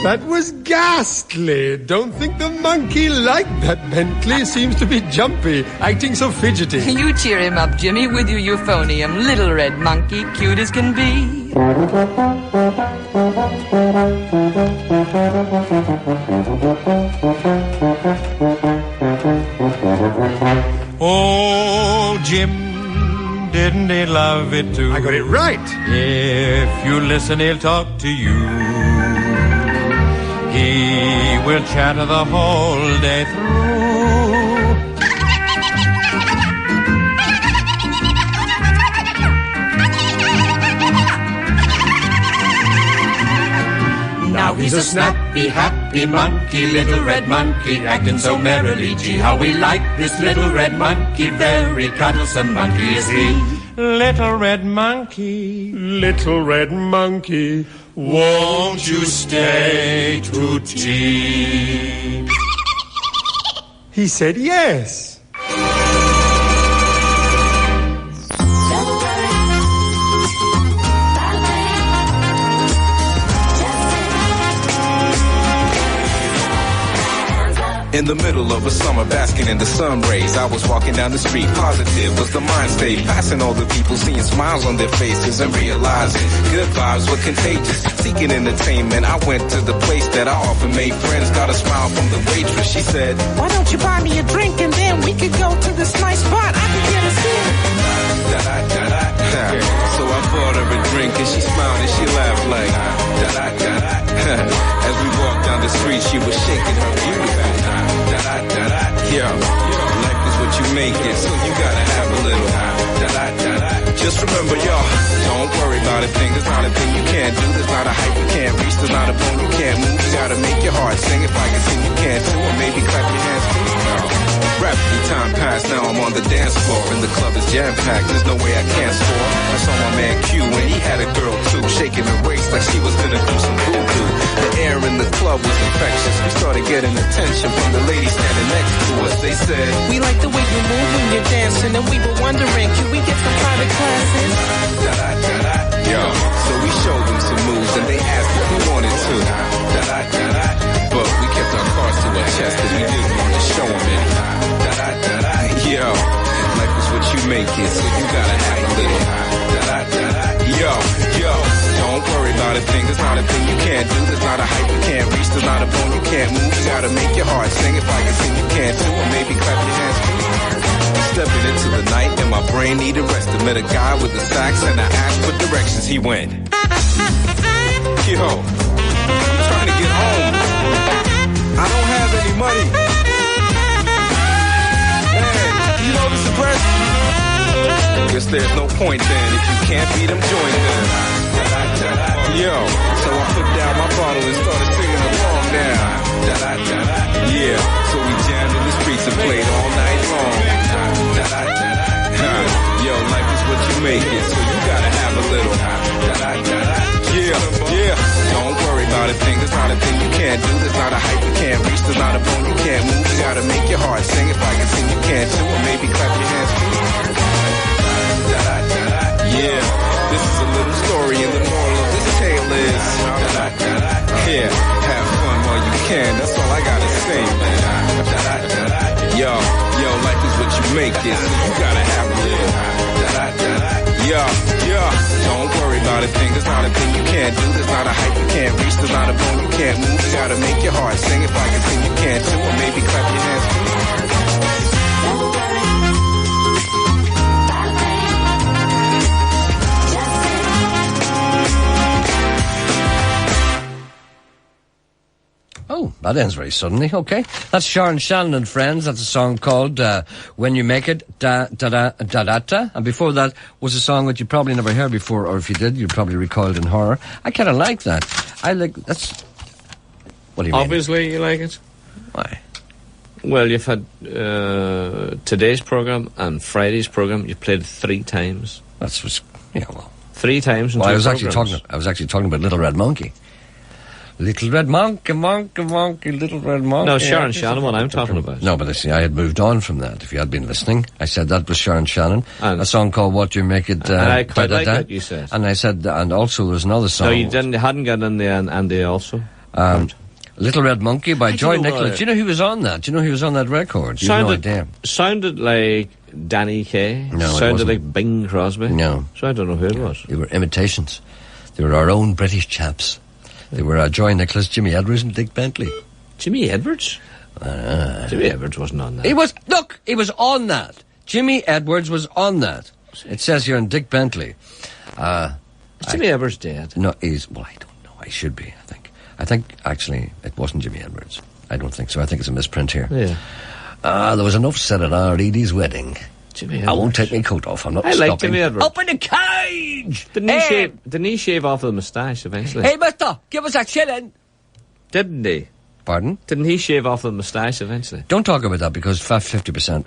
Speaker 16: That was ghastly. Don't think the monkey liked that Bentley. Seems to be jumpy, acting so fidgety.
Speaker 7: You cheer him up, Jimmy, with your euphonium. Little red monkey, cute as can be.
Speaker 17: oh, Jim, didn't he love it too?
Speaker 16: I got it right.
Speaker 17: If you listen, he'll talk to you. He will chatter the whole day through.
Speaker 7: Now he's a snappy, happy monkey, little red monkey, acting so merrily. Gee, how we like this little red monkey, very cuddlesome monkey is he.
Speaker 17: Little red monkey,
Speaker 16: little red monkey,
Speaker 17: won't you stay to tea?
Speaker 16: He said yes.
Speaker 18: In the middle of a summer, basking in the sun rays, I was walking down the street, positive was the mind state, passing all the people, seeing smiles on their faces and realizing good vibes were contagious. Seeking entertainment, I went to the place that I often made friends. Got a smile from the waitress. She said,
Speaker 19: "Why don't you buy me a drink and then we could go to this nice spot? I could get a sip."
Speaker 18: So I bought her a drink and she smiled and she laughed like as we walked down the street, she was shaking her beauty. Yo, life is what you make it, so you gotta have a little. Just remember, y'all, don't worry about a thing. There's not a thing you can't do. There's not a height you can't reach. There's not a bone you can't move. You gotta make your heart sing. If I can sing, you can too. Or maybe clap your hands too. Rapidly time passed, now I'm on the dance floor and the club is jam-packed, there's no way I can't score. I saw my man Q and he had a girl too, shaking her waist like she was gonna do some voodoo. The air in the club was infectious, we started getting attention from the ladies standing next to us. They said,
Speaker 19: "We like the way you move when you're dancing, and we were wondering, can we get some private classes?"
Speaker 18: Yo, so we showed them some moves and they asked if we wanted to. But we kept our cards to our chest and we didn't want to show them any. Yo, life is what you make it, so you gotta have a little. Yo, don't worry about a thing. There's not a thing you can't do. There's not a height you can't reach. There's not a bone you can't move. You gotta make your heart sing. If I can sing, you can too. Or maybe clap your hands too. Stepping into the night and my brain needed rest. I met a guy with a sax and I asked what directions he went. Yo, I'm trying to get home. I don't guess there's no point then. If you can't beat them, join them. Yo, so I put down my bottle and started singing along now. Yeah, so we jammed in the streets and played all night long. Yo, life is what you make it, so you gotta have a little. Yeah, don't worry about a thing. There's not a thing you can't do. There's not a height you can't reach. There's not a bone you can't move. You gotta make your heart sing. If I can sing, you can too. Or maybe clap your hands too. Yeah, this is a little story, and the moral of this tale is, yeah, have fun while you can. That's all I gotta say, man. Yo, life is what you make it, so you gotta have a little. Yeah, don't worry about a thing. There's not a thing you can't do. There's not a height you can't reach. There's not a bone you can't move. You gotta make your heart sing. If I can sing, you can too. Or maybe clap your hands too.
Speaker 1: Oh, that ends very suddenly. Okay. That's Sharon Shannon and Friends. That's a song called When You Make It, Da Da Da Da Da Da. And before that was a song that you probably never heard before, or if you did, you probably recoiled in horror. I kind of like that. That's... What do you mean?
Speaker 3: Obviously you like it.
Speaker 1: Why?
Speaker 3: Well, you've had today's programme and Friday's programme. You played it 3 times.
Speaker 1: That's what's... Yeah, well...
Speaker 3: 3 times in
Speaker 1: well,
Speaker 3: 2
Speaker 1: I was
Speaker 3: programmes.
Speaker 1: actually talking about Little Red Monkey. Little red monkey, monkey, monkey, little red monkey.
Speaker 3: No, Sharon Shannon, what I'm talking about.
Speaker 1: No, but I had moved on from that. If you had been listening, I said that was Sharon Shannon. And a song called What You Make It.
Speaker 3: And I quite like what you said.
Speaker 1: And I said, and also there's another song.
Speaker 3: No, you hadn't got in the and they also.
Speaker 1: Little Red Monkey by Joy Nicholas. Do you know who was on that? Do you know who was on that record? You have no idea.
Speaker 3: Sounded like Danny Kaye.
Speaker 1: No,
Speaker 3: sounded like Bing Crosby.
Speaker 1: No.
Speaker 3: So I don't know who it was.
Speaker 1: They were imitations. They were our own British chaps. They were Joy Nicholas, Jimmy Edwards and Dick Bentley.
Speaker 3: Jimmy Edwards? Jimmy Edwards wasn't on that.
Speaker 1: He was on that. Jimmy Edwards was on that. It says here in Dick Bentley.
Speaker 3: Jimmy Edwards dead?
Speaker 1: No, I don't know. I should be, I think, actually, it wasn't Jimmy Edwards. I don't think so. I think it's a misprint here.
Speaker 3: Yeah.
Speaker 1: There was enough said at our Edie's wedding.
Speaker 3: Jimmy Edwards.
Speaker 1: I won't take my coat off. I'm not
Speaker 3: I
Speaker 1: stopping.
Speaker 3: like Jimmy Edwards.
Speaker 1: Up in the cage!
Speaker 3: Didn't he shave off the moustache eventually?
Speaker 1: Hey, mister, give us a shilling.
Speaker 3: Didn't he?
Speaker 1: Pardon?
Speaker 3: Didn't he shave off the moustache eventually?
Speaker 1: Don't talk about that because 50%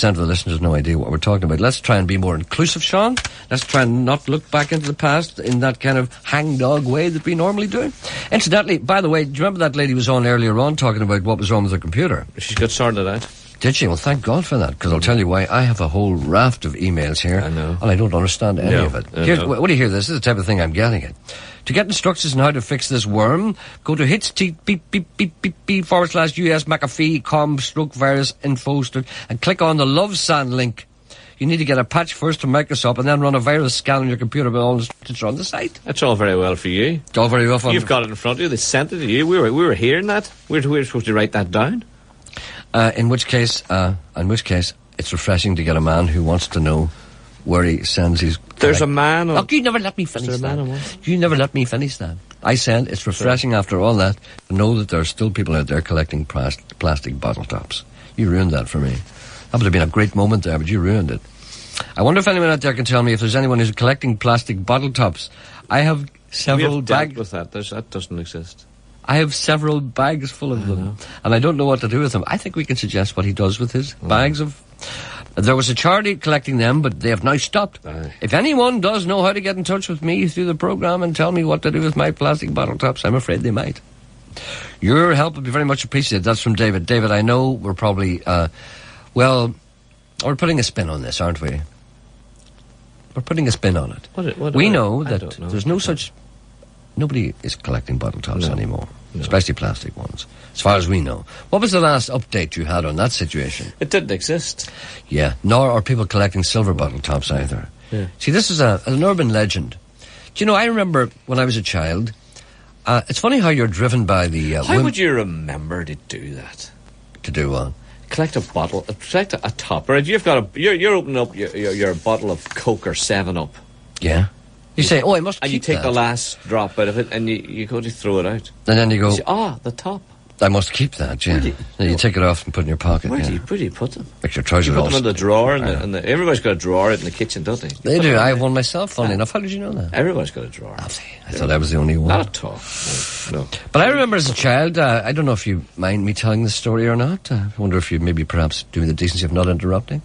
Speaker 1: of the listeners have no idea what we're talking about. Let's try and be more inclusive, Sean. Let's try and not look back into the past in that kind of hangdog way that we normally do. Incidentally, by the way, do you remember that lady was on earlier on talking about what was wrong with her computer?
Speaker 3: She's got sorted out.
Speaker 1: Did she? Well, thank God for that, because I'll tell you why. I have a whole raft of emails here.
Speaker 3: I know.
Speaker 1: And I don't understand any of it. What do you hear? This is the type of thing I'm getting at. To get instructions on how to fix this worm, go to hits.beep/US McAfee com/virus info and click on the LoveSand link. You need to get a patch first from Microsoft and then run a virus scan on your computer with all the instructions on the site.
Speaker 3: That's all very well for you.
Speaker 1: It's all very well for
Speaker 3: You've got it in front of you. They sent it to you. We were hearing that. We were supposed to write that down.
Speaker 1: In which case, it's refreshing to get a man who wants to know where he sends his...
Speaker 3: There's a man...
Speaker 1: Look, you never let me finish that. You never let me finish that. I said it's refreshing after all that to know that there are still people out there collecting plastic bottle tops. You ruined that for me. That would have been a great moment there, but you ruined it. I wonder if anyone out there can tell me if there's anyone who's collecting plastic bottle tops. I have several bags...
Speaker 3: with that. That doesn't exist.
Speaker 1: I have several bags full of them, and I don't know what to do with them. I think we can suggest what he does with his bags of... There was a charity collecting them, but they have now stopped. If anyone does know how to get in touch with me through the programme and tell me what to do with my plastic bottle tops, I'm afraid they might. Your help would be very much appreciated. That's from David. David, I know we're probably... we're putting a spin on this, aren't we? We're putting a spin on it. We know that there's no such... Nobody is collecting bottle tops anymore, especially plastic ones, as far as we know. What was the last update you had on that situation?
Speaker 3: It didn't exist.
Speaker 1: Yeah, nor are people collecting silver bottle tops either.
Speaker 3: Yeah.
Speaker 1: See, this is an urban legend. Do you know, I remember when I was a child, it's funny how you're driven by the...
Speaker 3: how would you remember to do that?
Speaker 1: To do what?
Speaker 3: Collect a bottle, collect a top. Or if you've got you're opening up your bottle of Coke or 7-Up.
Speaker 1: Yeah. You say, I must keep that.
Speaker 3: And you take the last drop out of it and you go to throw it out.
Speaker 1: And then you go...
Speaker 3: You say, the top.
Speaker 1: I must keep that, yeah. You take it off and put it in your pocket.
Speaker 3: Where
Speaker 1: yeah.
Speaker 3: do you put them?
Speaker 1: Make your trousers
Speaker 3: You put
Speaker 1: all
Speaker 3: them in the drawer, and everybody's got a drawer out in the kitchen, don't they?
Speaker 1: They do. I have one myself, funny enough. How did you know that?
Speaker 3: Everybody's got a drawer.
Speaker 1: I thought I was the only one.
Speaker 3: Not at all. No.
Speaker 1: But I remember as a child, I don't know if you mind me telling the story or not. I wonder if you maybe perhaps do me the decency of not interrupting.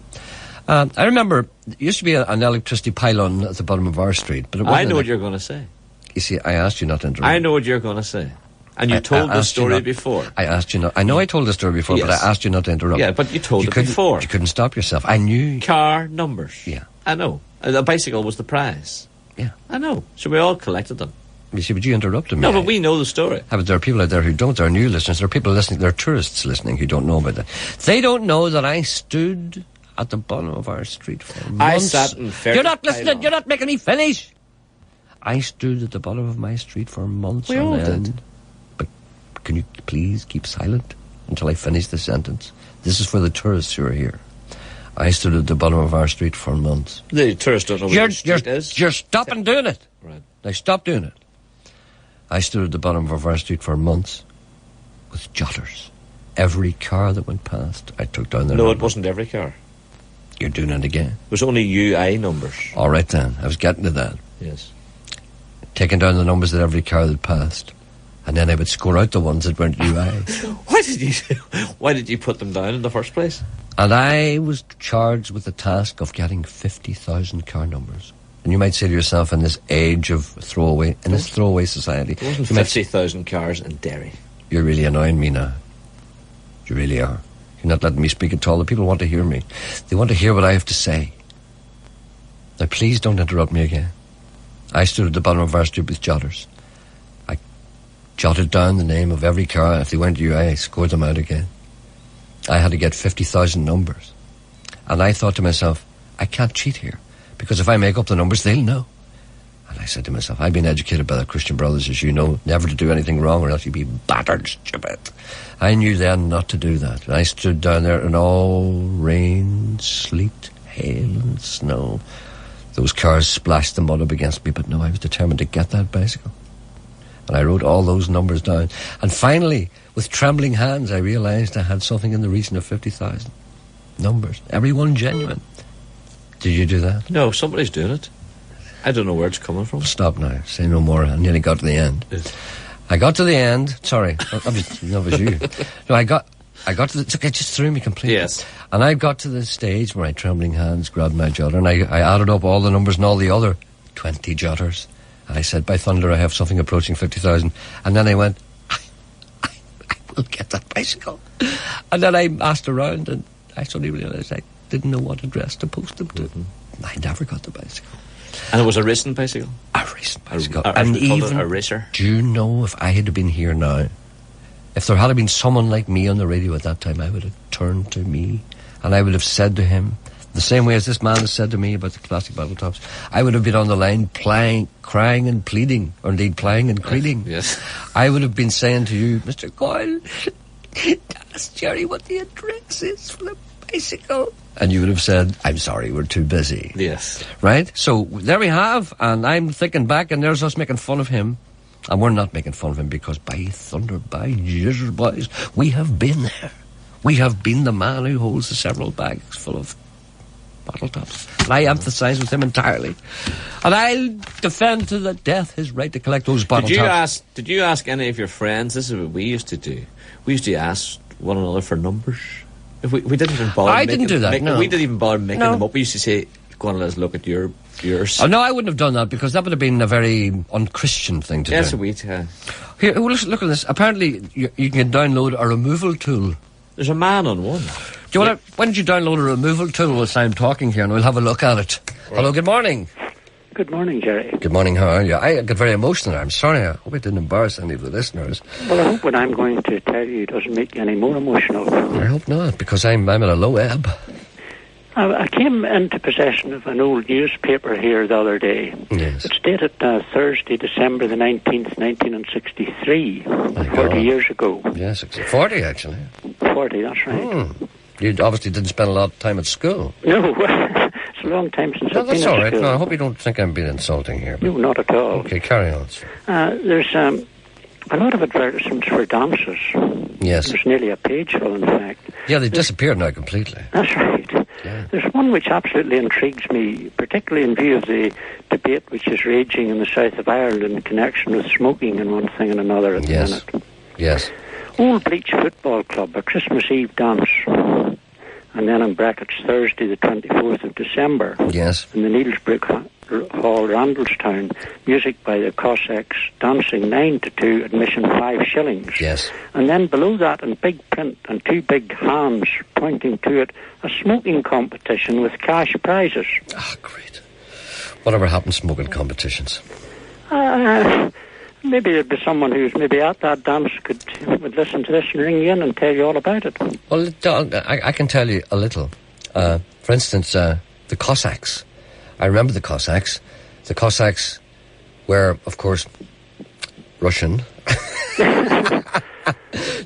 Speaker 1: I remember there used to be an electricity pylon at the bottom of our street. But it wasn't
Speaker 3: I know what you're going to say.
Speaker 1: You see, I asked you not to interrupt.
Speaker 3: I know what you're going to say. And you told the story before.
Speaker 1: I asked you not. I know I told the story before,
Speaker 3: yes.
Speaker 1: but I asked you not to interrupt.
Speaker 3: Yeah, but you told it before.
Speaker 1: You couldn't stop yourself. I knew.
Speaker 3: Car numbers.
Speaker 1: Yeah.
Speaker 3: I know. A bicycle was the prize.
Speaker 1: Yeah.
Speaker 3: I know. So we all collected them.
Speaker 1: You see, but you interrupted me.
Speaker 3: No, but we know the story.
Speaker 1: But there are people out there who don't. There are new listeners. There are people listening. There are tourists listening who don't know about that. They don't know that I stood at the bottom of our street for months.
Speaker 3: I sat in
Speaker 1: You're not listening. You're not making me finish. I stood at the bottom of my street for months
Speaker 3: We all
Speaker 1: on end.
Speaker 3: did.
Speaker 1: But can you please keep silent until I finish the sentence? This is for the tourists who are here. I stood at the bottom of our street for months.
Speaker 3: The tourists don't know what the street is.
Speaker 1: You're stopping doing it.
Speaker 3: Right.
Speaker 1: Now stop doing it. I stood at the bottom of our street for months with jotters. Every car that went past, I took down their
Speaker 3: No,
Speaker 1: number.
Speaker 3: it wasn't every car.
Speaker 1: You're doing it again.
Speaker 3: It was only UI numbers.
Speaker 1: All right then, I was getting to that.
Speaker 3: Yes.
Speaker 1: Taking down the numbers of every car that passed. And then I would score out the ones that weren't UI.
Speaker 3: Why did you put them down in the first place?
Speaker 1: And I was charged with the task of getting 50,000 car numbers. And you might say to yourself, in this age of throwaway, in this throwaway society,
Speaker 3: There wasn't
Speaker 1: you might
Speaker 3: 50,000 cars in Derry.
Speaker 1: You're really annoying me now. You really are. You're not letting me speak at all. The people want to hear me. They want to hear what I have to say. Now, please don't interrupt me again. I stood at the bottom of our street with jotters. I jotted down the name of every car. If they went UI, I scored them out again. I had to get 50,000 numbers. And I thought to myself, I can't cheat here, because if I make up the numbers, they'll know. And I said to myself, I've been educated by the Christian brothers, as you know, never to do anything wrong or else you'd be battered stupid. I knew then not to do that. And I stood down there in all rain, sleet, hail and snow. Those cars splashed the mud up against me, but no, I was determined to get that bicycle. And I wrote all those numbers down. And finally, with trembling hands, I realised I had something in the region of 50,000 numbers. Every one genuine. Did you do that?
Speaker 3: No, somebody's doing it. I don't know where it's coming from.
Speaker 1: Stop now. Say no more. I nearly got to the end. I got to the end. Sorry. That was you. No, I got to the... It's okay, it just threw me completely.
Speaker 3: Yes.
Speaker 1: And I got to the stage where my trembling hands grabbed my jotter and I added up all the numbers and all the other 20 jotters. And I said, by thunder, I have something approaching 50,000. And then I went, I will get that bicycle. And then I asked around and I suddenly realised I didn't know what address to post them to. Mm-hmm. I never got the bicycle.
Speaker 3: And it was a racing bicycle?
Speaker 1: A racing bicycle.
Speaker 3: And even a racer?
Speaker 1: Do you know, if I had been here now, if there had been someone like me on the radio at that time, I would have turned to me and I would have said to him, the same way as this man has said to me about the classic battle tops, I would have been on the line crying and pleading, or indeed plying and creeding.
Speaker 3: Yes.
Speaker 1: I would have been saying to you, Mr. Coyle, ask Gerry what the address is for the bicycle. And you would have said, I'm sorry, we're too busy.
Speaker 3: Yes.
Speaker 1: Right? So there we have, and I'm thinking back, and there's us making fun of him. And we're not making fun of him, because by thunder, by Jesus, boys, we have been there. We have been the man who holds the several bags full of bottle tops. And I emphasise with him entirely. And I'll defend to the death his right to collect those bottle tops.
Speaker 3: Did you ask any of your friends? This is what we used to do. We used to ask one another for numbers. If we didn't even bother.
Speaker 1: I didn't do that. No.
Speaker 3: We didn't even bother making them up. We used to say, "Go on, let's look at yours."
Speaker 1: Oh no, I wouldn't have done that, because that would have been a very unchristian thing to do.
Speaker 3: Yes, we did.
Speaker 1: Here, look at this. Apparently, you can download a removal tool.
Speaker 3: There's a man on one.
Speaker 1: Do you want to? Why don't you download a removal tool whilst I'm talking here, and we'll have a look at it. Right. Hello, good morning.
Speaker 20: Good morning, Gerry.
Speaker 1: Good morning, how are you? I got very emotional there. I'm sorry, I hope I didn't embarrass any of the listeners.
Speaker 20: Well, I hope what I'm going to tell you doesn't make you any more emotional.
Speaker 1: I hope not, because I'm at a low ebb.
Speaker 20: I came into possession of an old newspaper here the other day.
Speaker 1: Yes.
Speaker 20: It's dated Thursday, December the 19th, 1963, 40 years ago.
Speaker 1: Yes, 40 actually.
Speaker 20: 40, that's right.
Speaker 1: You obviously didn't spend a lot of time at school.
Speaker 20: No, it's a long time since I've been at school.
Speaker 1: That's all right. No, I hope you don't think I'm being insulting here.
Speaker 20: No, not at all.
Speaker 1: Okay, carry on.
Speaker 20: There's A lot of advertisements for dances.
Speaker 1: Yes.
Speaker 20: There's nearly a page full, in fact.
Speaker 1: Yeah, they've disappeared now completely.
Speaker 20: That's right.
Speaker 1: Yeah.
Speaker 20: There's one which absolutely intrigues me, particularly in view of the debate which is raging in the south of Ireland in connection with smoking and one thing and another at the minute.
Speaker 1: Yes.
Speaker 20: Old Bleach Football Club, a Christmas Eve dance. And then in brackets, Thursday the 24th of December.
Speaker 1: Yes.
Speaker 20: In the Neilsbrook Hall, Randallstown. Music by the Cossacks. Dancing 9 to 2, admission 5 shillings.
Speaker 1: Yes.
Speaker 20: And then below that, in big print and 2 big hands pointing to it, a smoking competition with cash prizes.
Speaker 1: Ah, great. Whatever happened to smoking competitions?
Speaker 20: Maybe there'd be someone who's maybe at that dance would listen to this and ring you in and tell you all about it.
Speaker 1: Well, I can tell you a little. For instance, the Cossacks. I remember the Cossacks. The Cossacks were, of course, Russian.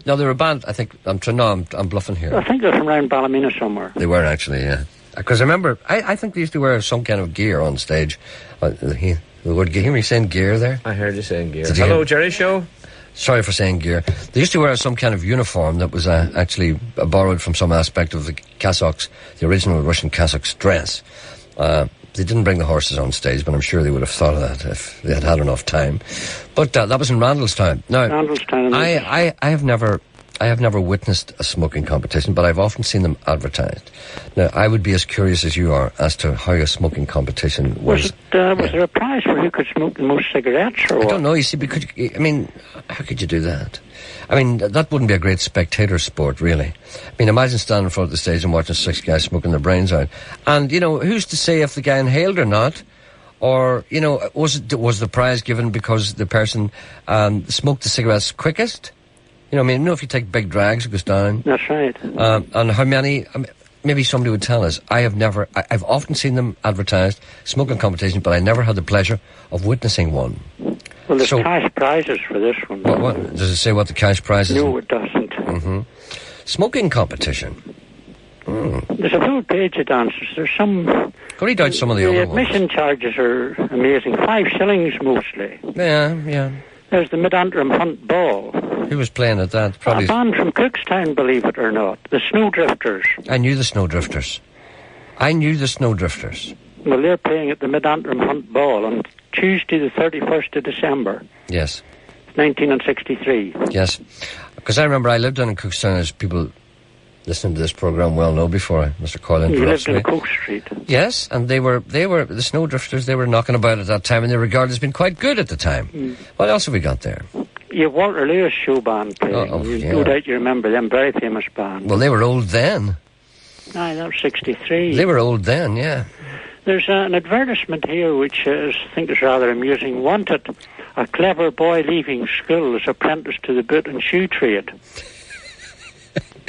Speaker 1: No, they were a band. I think I'm bluffing here.
Speaker 20: I think they're from around Ballymena somewhere.
Speaker 1: They were actually, yeah. Because I remember, I think they used to wear some kind of gear on stage. The word gear. Hear me saying gear there?
Speaker 3: I heard you saying gear.
Speaker 1: Did you
Speaker 3: Hello,
Speaker 1: hear?
Speaker 3: Gerry Show.
Speaker 1: Sorry for saying gear. They used to wear some kind of uniform that was actually borrowed from some aspect of the Cossacks, the original Russian Cossacks dress. They didn't bring the horses on stage, but I'm sure they would have thought of that if they had had enough time. But that was in Randallstown. Now,
Speaker 20: Randallstown.
Speaker 1: I have never witnessed a smoking competition, but I've often seen them advertised. Now, I would be as curious as you are as to how a smoking competition was.
Speaker 20: Was there a prize for who could smoke the most cigarettes, or what?
Speaker 1: I don't know. You see, because how could you do that? I mean, that wouldn't be a great spectator sport, really. I mean, imagine standing in front of the stage and watching 6 guys smoking their brains out. And, who's to say if the guy inhaled or not? Or, was the prize given because the person smoked the cigarettes quickest? If you take big drags, it goes down.
Speaker 20: That's right.
Speaker 1: And how many... maybe somebody would tell us. I've often seen them advertised, smoking competition, but I never had the pleasure of witnessing one.
Speaker 20: Well, there's cash prizes for this one.
Speaker 1: What does it say what the cash prizes are?
Speaker 20: No, it doesn't.
Speaker 1: Mm-hmm. Smoking competition.
Speaker 20: There's a full page of dances. There's some...
Speaker 1: Go read out some of the other ones.
Speaker 20: The admission charges are amazing. 5 shillings mostly.
Speaker 1: Yeah.
Speaker 20: There's the Mid-Antrim Hunt Ball.
Speaker 1: Who was playing at that? Probably
Speaker 20: a band from Cookstown, believe it or not. The Snowdrifters.
Speaker 1: I knew the Snowdrifters.
Speaker 20: Well, they're playing at the Mid-Antrim Hunt Ball on Tuesday the 31st of December.
Speaker 1: Yes.
Speaker 20: 1963.
Speaker 1: Yes. Because I remember I lived down in Cookstown, as people listening to this programme well know before Mr. Coyle interrupts me.
Speaker 20: You lived in Coke Street.
Speaker 1: Yes, and they were the Snowdrifters. They were knocking about at that time, and they were regarded as being quite good at the time. What else have we got there?
Speaker 20: You have Walter Lewis show band playing. No doubt you remember them, very famous band.
Speaker 1: Well, they were old then.
Speaker 20: Aye, that was 63.
Speaker 1: They were old then, yeah.
Speaker 20: There's an advertisement here which I think is rather amusing. Wanted, a clever boy leaving school as apprentice to the boot and shoe trade.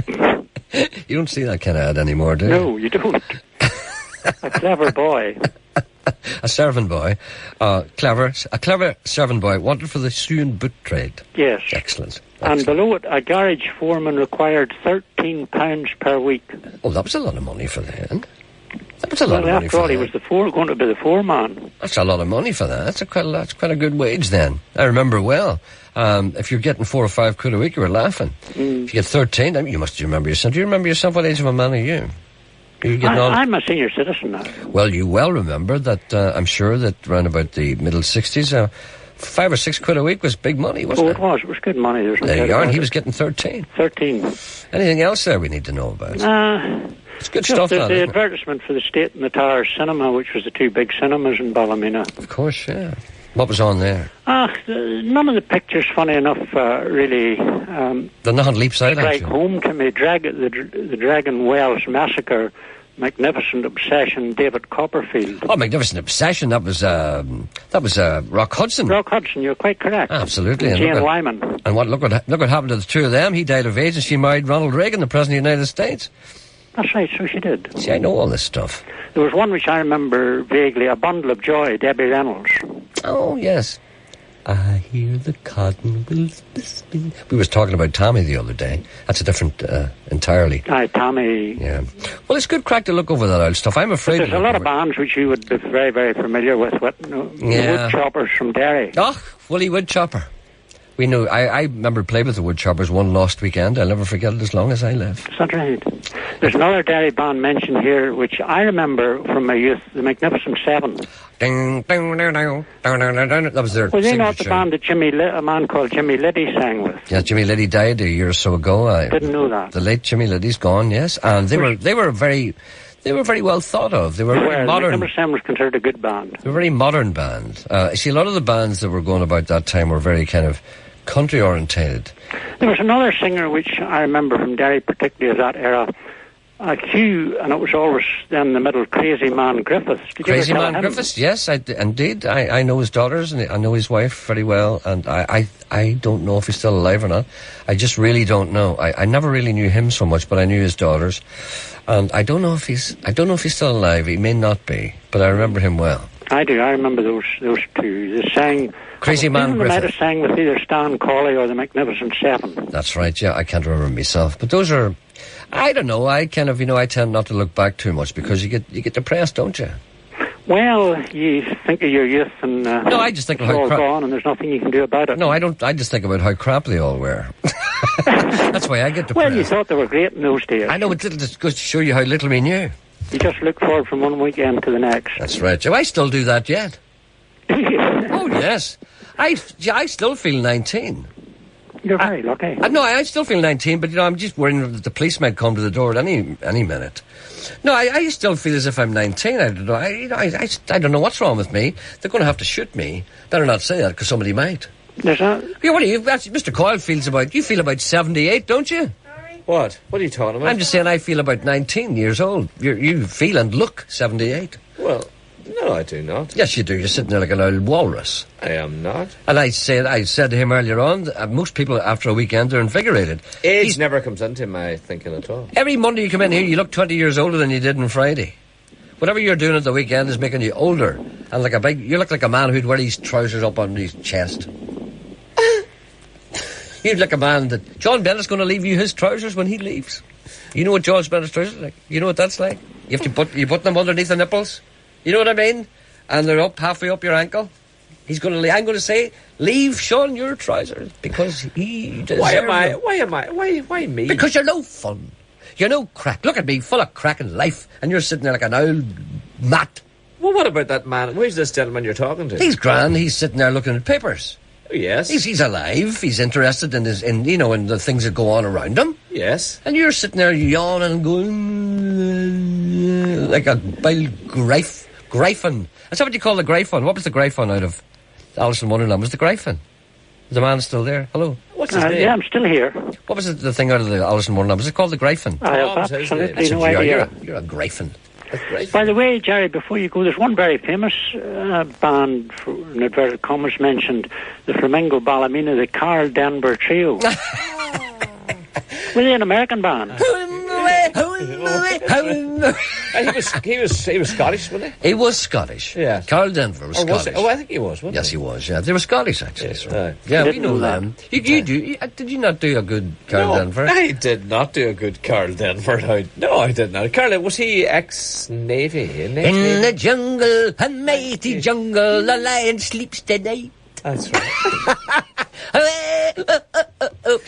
Speaker 1: You don't see that kind of ad anymore, do you?
Speaker 20: No, you don't. A clever boy.
Speaker 1: A servant boy. A clever servant boy wanted for the shoe and boot trade.
Speaker 20: Yes.
Speaker 1: Excellent.
Speaker 20: And below it, a garage foreman required £13 per week.
Speaker 1: Oh, that was a lot of money for that. That was a lot of money
Speaker 20: after all, he was going to be the foreman.
Speaker 1: That's a lot of money for that. That's quite a good wage then. I remember well. If you're getting 4 or 5 quid a week, you were laughing. If you get 13, I mean, you must remember yourself. Do you remember yourself? What age of a man are you?
Speaker 20: I'm a senior citizen now.
Speaker 1: Well, you well remember that. I'm sure that around about the middle 60s, 5 or 6 quid a week was big money, wasn't it?
Speaker 20: It was. It was good money.
Speaker 1: There you are, and he was getting 13.
Speaker 20: 13.
Speaker 1: Anything else there we need to know about? It's good stuff.
Speaker 20: The advertisement for the State and the Tower Cinema, which was the 2 big cinemas in Ballymena.
Speaker 1: Of course, yeah. What was on there?
Speaker 20: None of the pictures, funny enough, really...
Speaker 1: They're not leaps out,
Speaker 20: strike home to me. The Dragon Wells Massacre, Magnificent Obsession, David Copperfield.
Speaker 1: Oh, Magnificent Obsession, that was Rock Hudson.
Speaker 20: Rock Hudson, you're quite correct.
Speaker 1: Absolutely.
Speaker 20: And Jane Wyman.
Speaker 1: And look what happened to the 2 of them. He died of AIDS and she married Ronald Reagan, the President of the United States.
Speaker 20: That's right, so she did.
Speaker 1: See, I know all this stuff.
Speaker 20: There was one which I remember vaguely, A Bundle of Joy, Debbie Reynolds.
Speaker 1: Oh, yes. I hear the cotton wheels spin. We was talking about Tommy the other day. That's a different, entirely.
Speaker 20: Aye, Tommy.
Speaker 1: Yeah. Well, it's good crack to look over that old stuff. I'm afraid...
Speaker 20: But there's a lot of bands which you would be very, very familiar with. The Woodchoppers from Derry.
Speaker 1: Oh, Willie Woodchopper. We knew. I remember playing with the Woodchoppers one lost weekend. I'll never forget it as long as I live.
Speaker 20: Is that right? There's another Derry band mentioned here, which I remember from my youth, the Magnificent Seven.
Speaker 1: Ding, ding, ding, ding, ding, ding, ding. That was their
Speaker 20: Was they not
Speaker 1: signature.
Speaker 20: the band that a man called Jimmy Liddy sang with?
Speaker 1: Yeah, Jimmy Liddy died a year or so ago. I
Speaker 20: didn't know that.
Speaker 1: The late Jimmy Liddy's gone, yes. And they were very well thought of. They were very modern.
Speaker 20: Magnificent Seven was considered a good band.
Speaker 1: They were a very modern band. See, a lot of the bands that were going about that time were very kind of country orientated.
Speaker 20: There was another singer which I remember from Derry, particularly of that era, Q, and it was always then the middle, Crazy Man Griffiths. Did you
Speaker 1: Crazy
Speaker 20: ever tell
Speaker 1: Man
Speaker 20: him?
Speaker 1: Griffiths, yes, indeed. I know his daughters and I know his wife very well, and I don't know if he's still alive or not. I just really don't know. I never really knew him so much, but I knew his daughters, and I don't know if he's still alive. He may not be, but I remember him well.
Speaker 20: I do. I remember those two. They sang.
Speaker 1: Crazy Man
Speaker 20: Griffiths. They might
Speaker 1: Griffith.
Speaker 20: have sang with either Stan Corley or the Magnificent Seven.
Speaker 1: That's right. Yeah, I can't remember myself, but those are. I don't know. I kind of, I tend not to look back too much because you get depressed, don't you?
Speaker 20: Well, you think of your youth and
Speaker 1: no, I just think of
Speaker 20: it's
Speaker 1: how
Speaker 20: all gone and there's nothing you can do about it.
Speaker 1: No, I don't. I just think about how crap they all were. That's why I get depressed.
Speaker 20: Well, you thought they were great in those days.
Speaker 1: I know, but it just goes to show you how little we knew.
Speaker 20: You just look forward from one weekend to the next.
Speaker 1: That's right. I still do that yet. Oh yes, I still feel 19.
Speaker 20: You're very lucky.
Speaker 1: No, I still feel 19, but I'm just worrying that the police might come to the door at any minute. No, I still feel as if I'm 19. I don't know. I don't know what's wrong with me. They're going to have to shoot me. Better not say that because somebody might.
Speaker 20: There's that.
Speaker 1: Yeah, what do you? Mr. Coyle feels about. You feel about 78, don't you?
Speaker 3: What? What are you talking about?
Speaker 1: I'm just saying I feel about 19 years old. You feel and look 78.
Speaker 3: Well, no, I do not.
Speaker 1: Yes, you do. You're sitting there like an old walrus.
Speaker 3: I am not.
Speaker 1: And I said to him earlier on, most people after a weekend are invigorated.
Speaker 3: Age never comes into my thinking at all.
Speaker 1: Every Monday you come in here, you look 20 years older than you did on Friday. Whatever you're doing at the weekend is making you older. And you look like a man who'd wear his trousers up on his chest. You'd like a man that... John Bennett's going to leave you his trousers when he leaves. You know what John Bennett's trousers are like? You know what that's like? You have to put them underneath the nipples. You know what I mean? And they're up halfway up your ankle. I'm going to say, leave Sean your trousers because he deserves
Speaker 3: Why me?
Speaker 1: Because you're no fun. You're no crack. Look at me, full of crack and life, and you're sitting there like an old mat.
Speaker 3: Well, what about that man? Where's this gentleman you're talking to?
Speaker 1: He's grand. He's sitting there looking at papers.
Speaker 3: Oh, yes.
Speaker 1: He's alive. He's interested in in the things that go on around him.
Speaker 3: Yes.
Speaker 1: And you're sitting there yawning and going like a bile Gryphon. Is that what you call the Gryphon? What was the Gryphon out of Alice in Wonderland? Was the Gryphon? Is the man still there? Hello?
Speaker 3: What's his name?
Speaker 20: Yeah, I'm still here.
Speaker 1: What was the thing out of the Alice in Wonderland? Was it called the Gryphon?
Speaker 20: I have absolutely no idea.
Speaker 1: You're a Gryphon.
Speaker 20: By the way, Gerry, before you go, there's one very famous band, in inverted commas, mentioned, the Flamingo Ballerina, the Carl Denver Trio. Were they an American band?
Speaker 3: He was Scottish, wasn't he?
Speaker 1: He was Scottish.
Speaker 3: Yeah.
Speaker 1: Carl Denver was Scottish.
Speaker 3: Was he? Oh, I think he was, wasn't
Speaker 1: Yes, he was, yeah. They were Scottish, actually.
Speaker 3: Yes,
Speaker 1: so.
Speaker 3: right.
Speaker 1: Yeah, we
Speaker 20: Didn't
Speaker 1: know
Speaker 20: know
Speaker 1: them. You do. Did you not do a good Carl Denver?
Speaker 3: I did not do a good Carl Denver. No, I did not. Carl, was he ex-Navy?
Speaker 1: In the jungle, a mighty jungle, the lion sleeps tonight.
Speaker 3: That's right.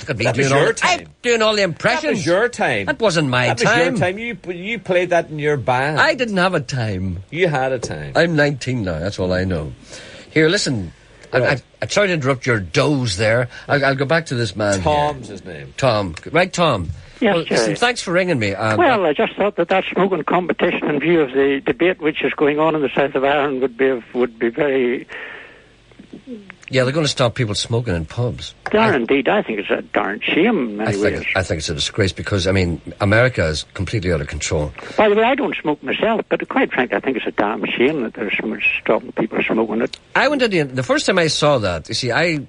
Speaker 1: That was your time. I'm doing all the impressions.
Speaker 3: That was your time.
Speaker 1: That wasn't my time.
Speaker 3: That was your time. You played that in your band.
Speaker 1: I didn't have a time.
Speaker 3: You had a time.
Speaker 1: I'm 19 now, that's all I know. Here, listen.
Speaker 3: Right.
Speaker 1: I tried to interrupt your doze there. I'll go back to this man
Speaker 3: Tom's
Speaker 1: here.
Speaker 3: his name.
Speaker 1: Tom. Right, Tom?
Speaker 20: Yes,
Speaker 1: well, listen, thanks for ringing me.
Speaker 20: Well, I just thought that smoking competition in view of the debate which is going on in the south of Ireland would be very...
Speaker 1: Yeah, they're going to stop people smoking in pubs.
Speaker 20: Indeed. I think it's a darn shame in many ways.
Speaker 1: I think it's a disgrace because, America is completely out of control.
Speaker 20: By the way, I don't smoke myself, but quite frankly, I think it's a damn shame that there's so much stopping people smoking it.
Speaker 1: I went to the first time I saw that, you see, I'd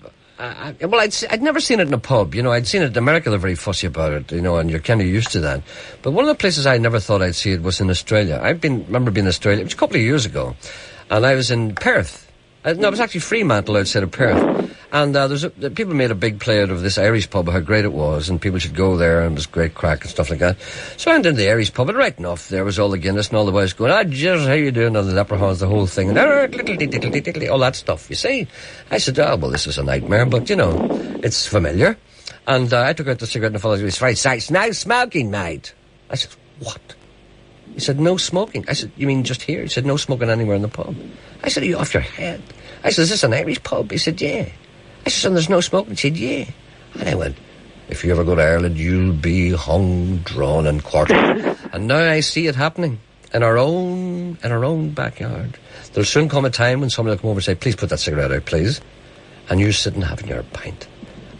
Speaker 1: never seen it in a pub. I'd seen it in America. They're very fussy about it, and you're kind of used to that. But one of the places I never thought I'd see it was in Australia. Remember being in Australia. It was a couple of years ago, and I was in Perth. No, it was actually Fremantle outside of Perth. And people made a big play out of this Irish pub, how great it was, and people should go there, and it was great crack and stuff like that. So I went into the Irish pub, and right enough, there was all the Guinness and all the boys going, just how you doing, and the leprechauns, the whole thing, and all that stuff, you see. I said, well, this is a nightmare, but, It's familiar. And I took out the cigarette and the fellow was right. It's no smoking, mate. I said, what? He said, no smoking. I said, you mean just here? He said, no smoking anywhere in the pub. I said, are you off your head? I said, is this an Irish pub? He said, yeah. I said, and there's no smoking? He said, yeah. And I went, if you ever go to Ireland, you'll be hung, drawn and quartered. And now I see it happening in our own backyard. There'll soon come a time when somebody will come over and say, please put that cigarette out, please. And you're sitting having your pint.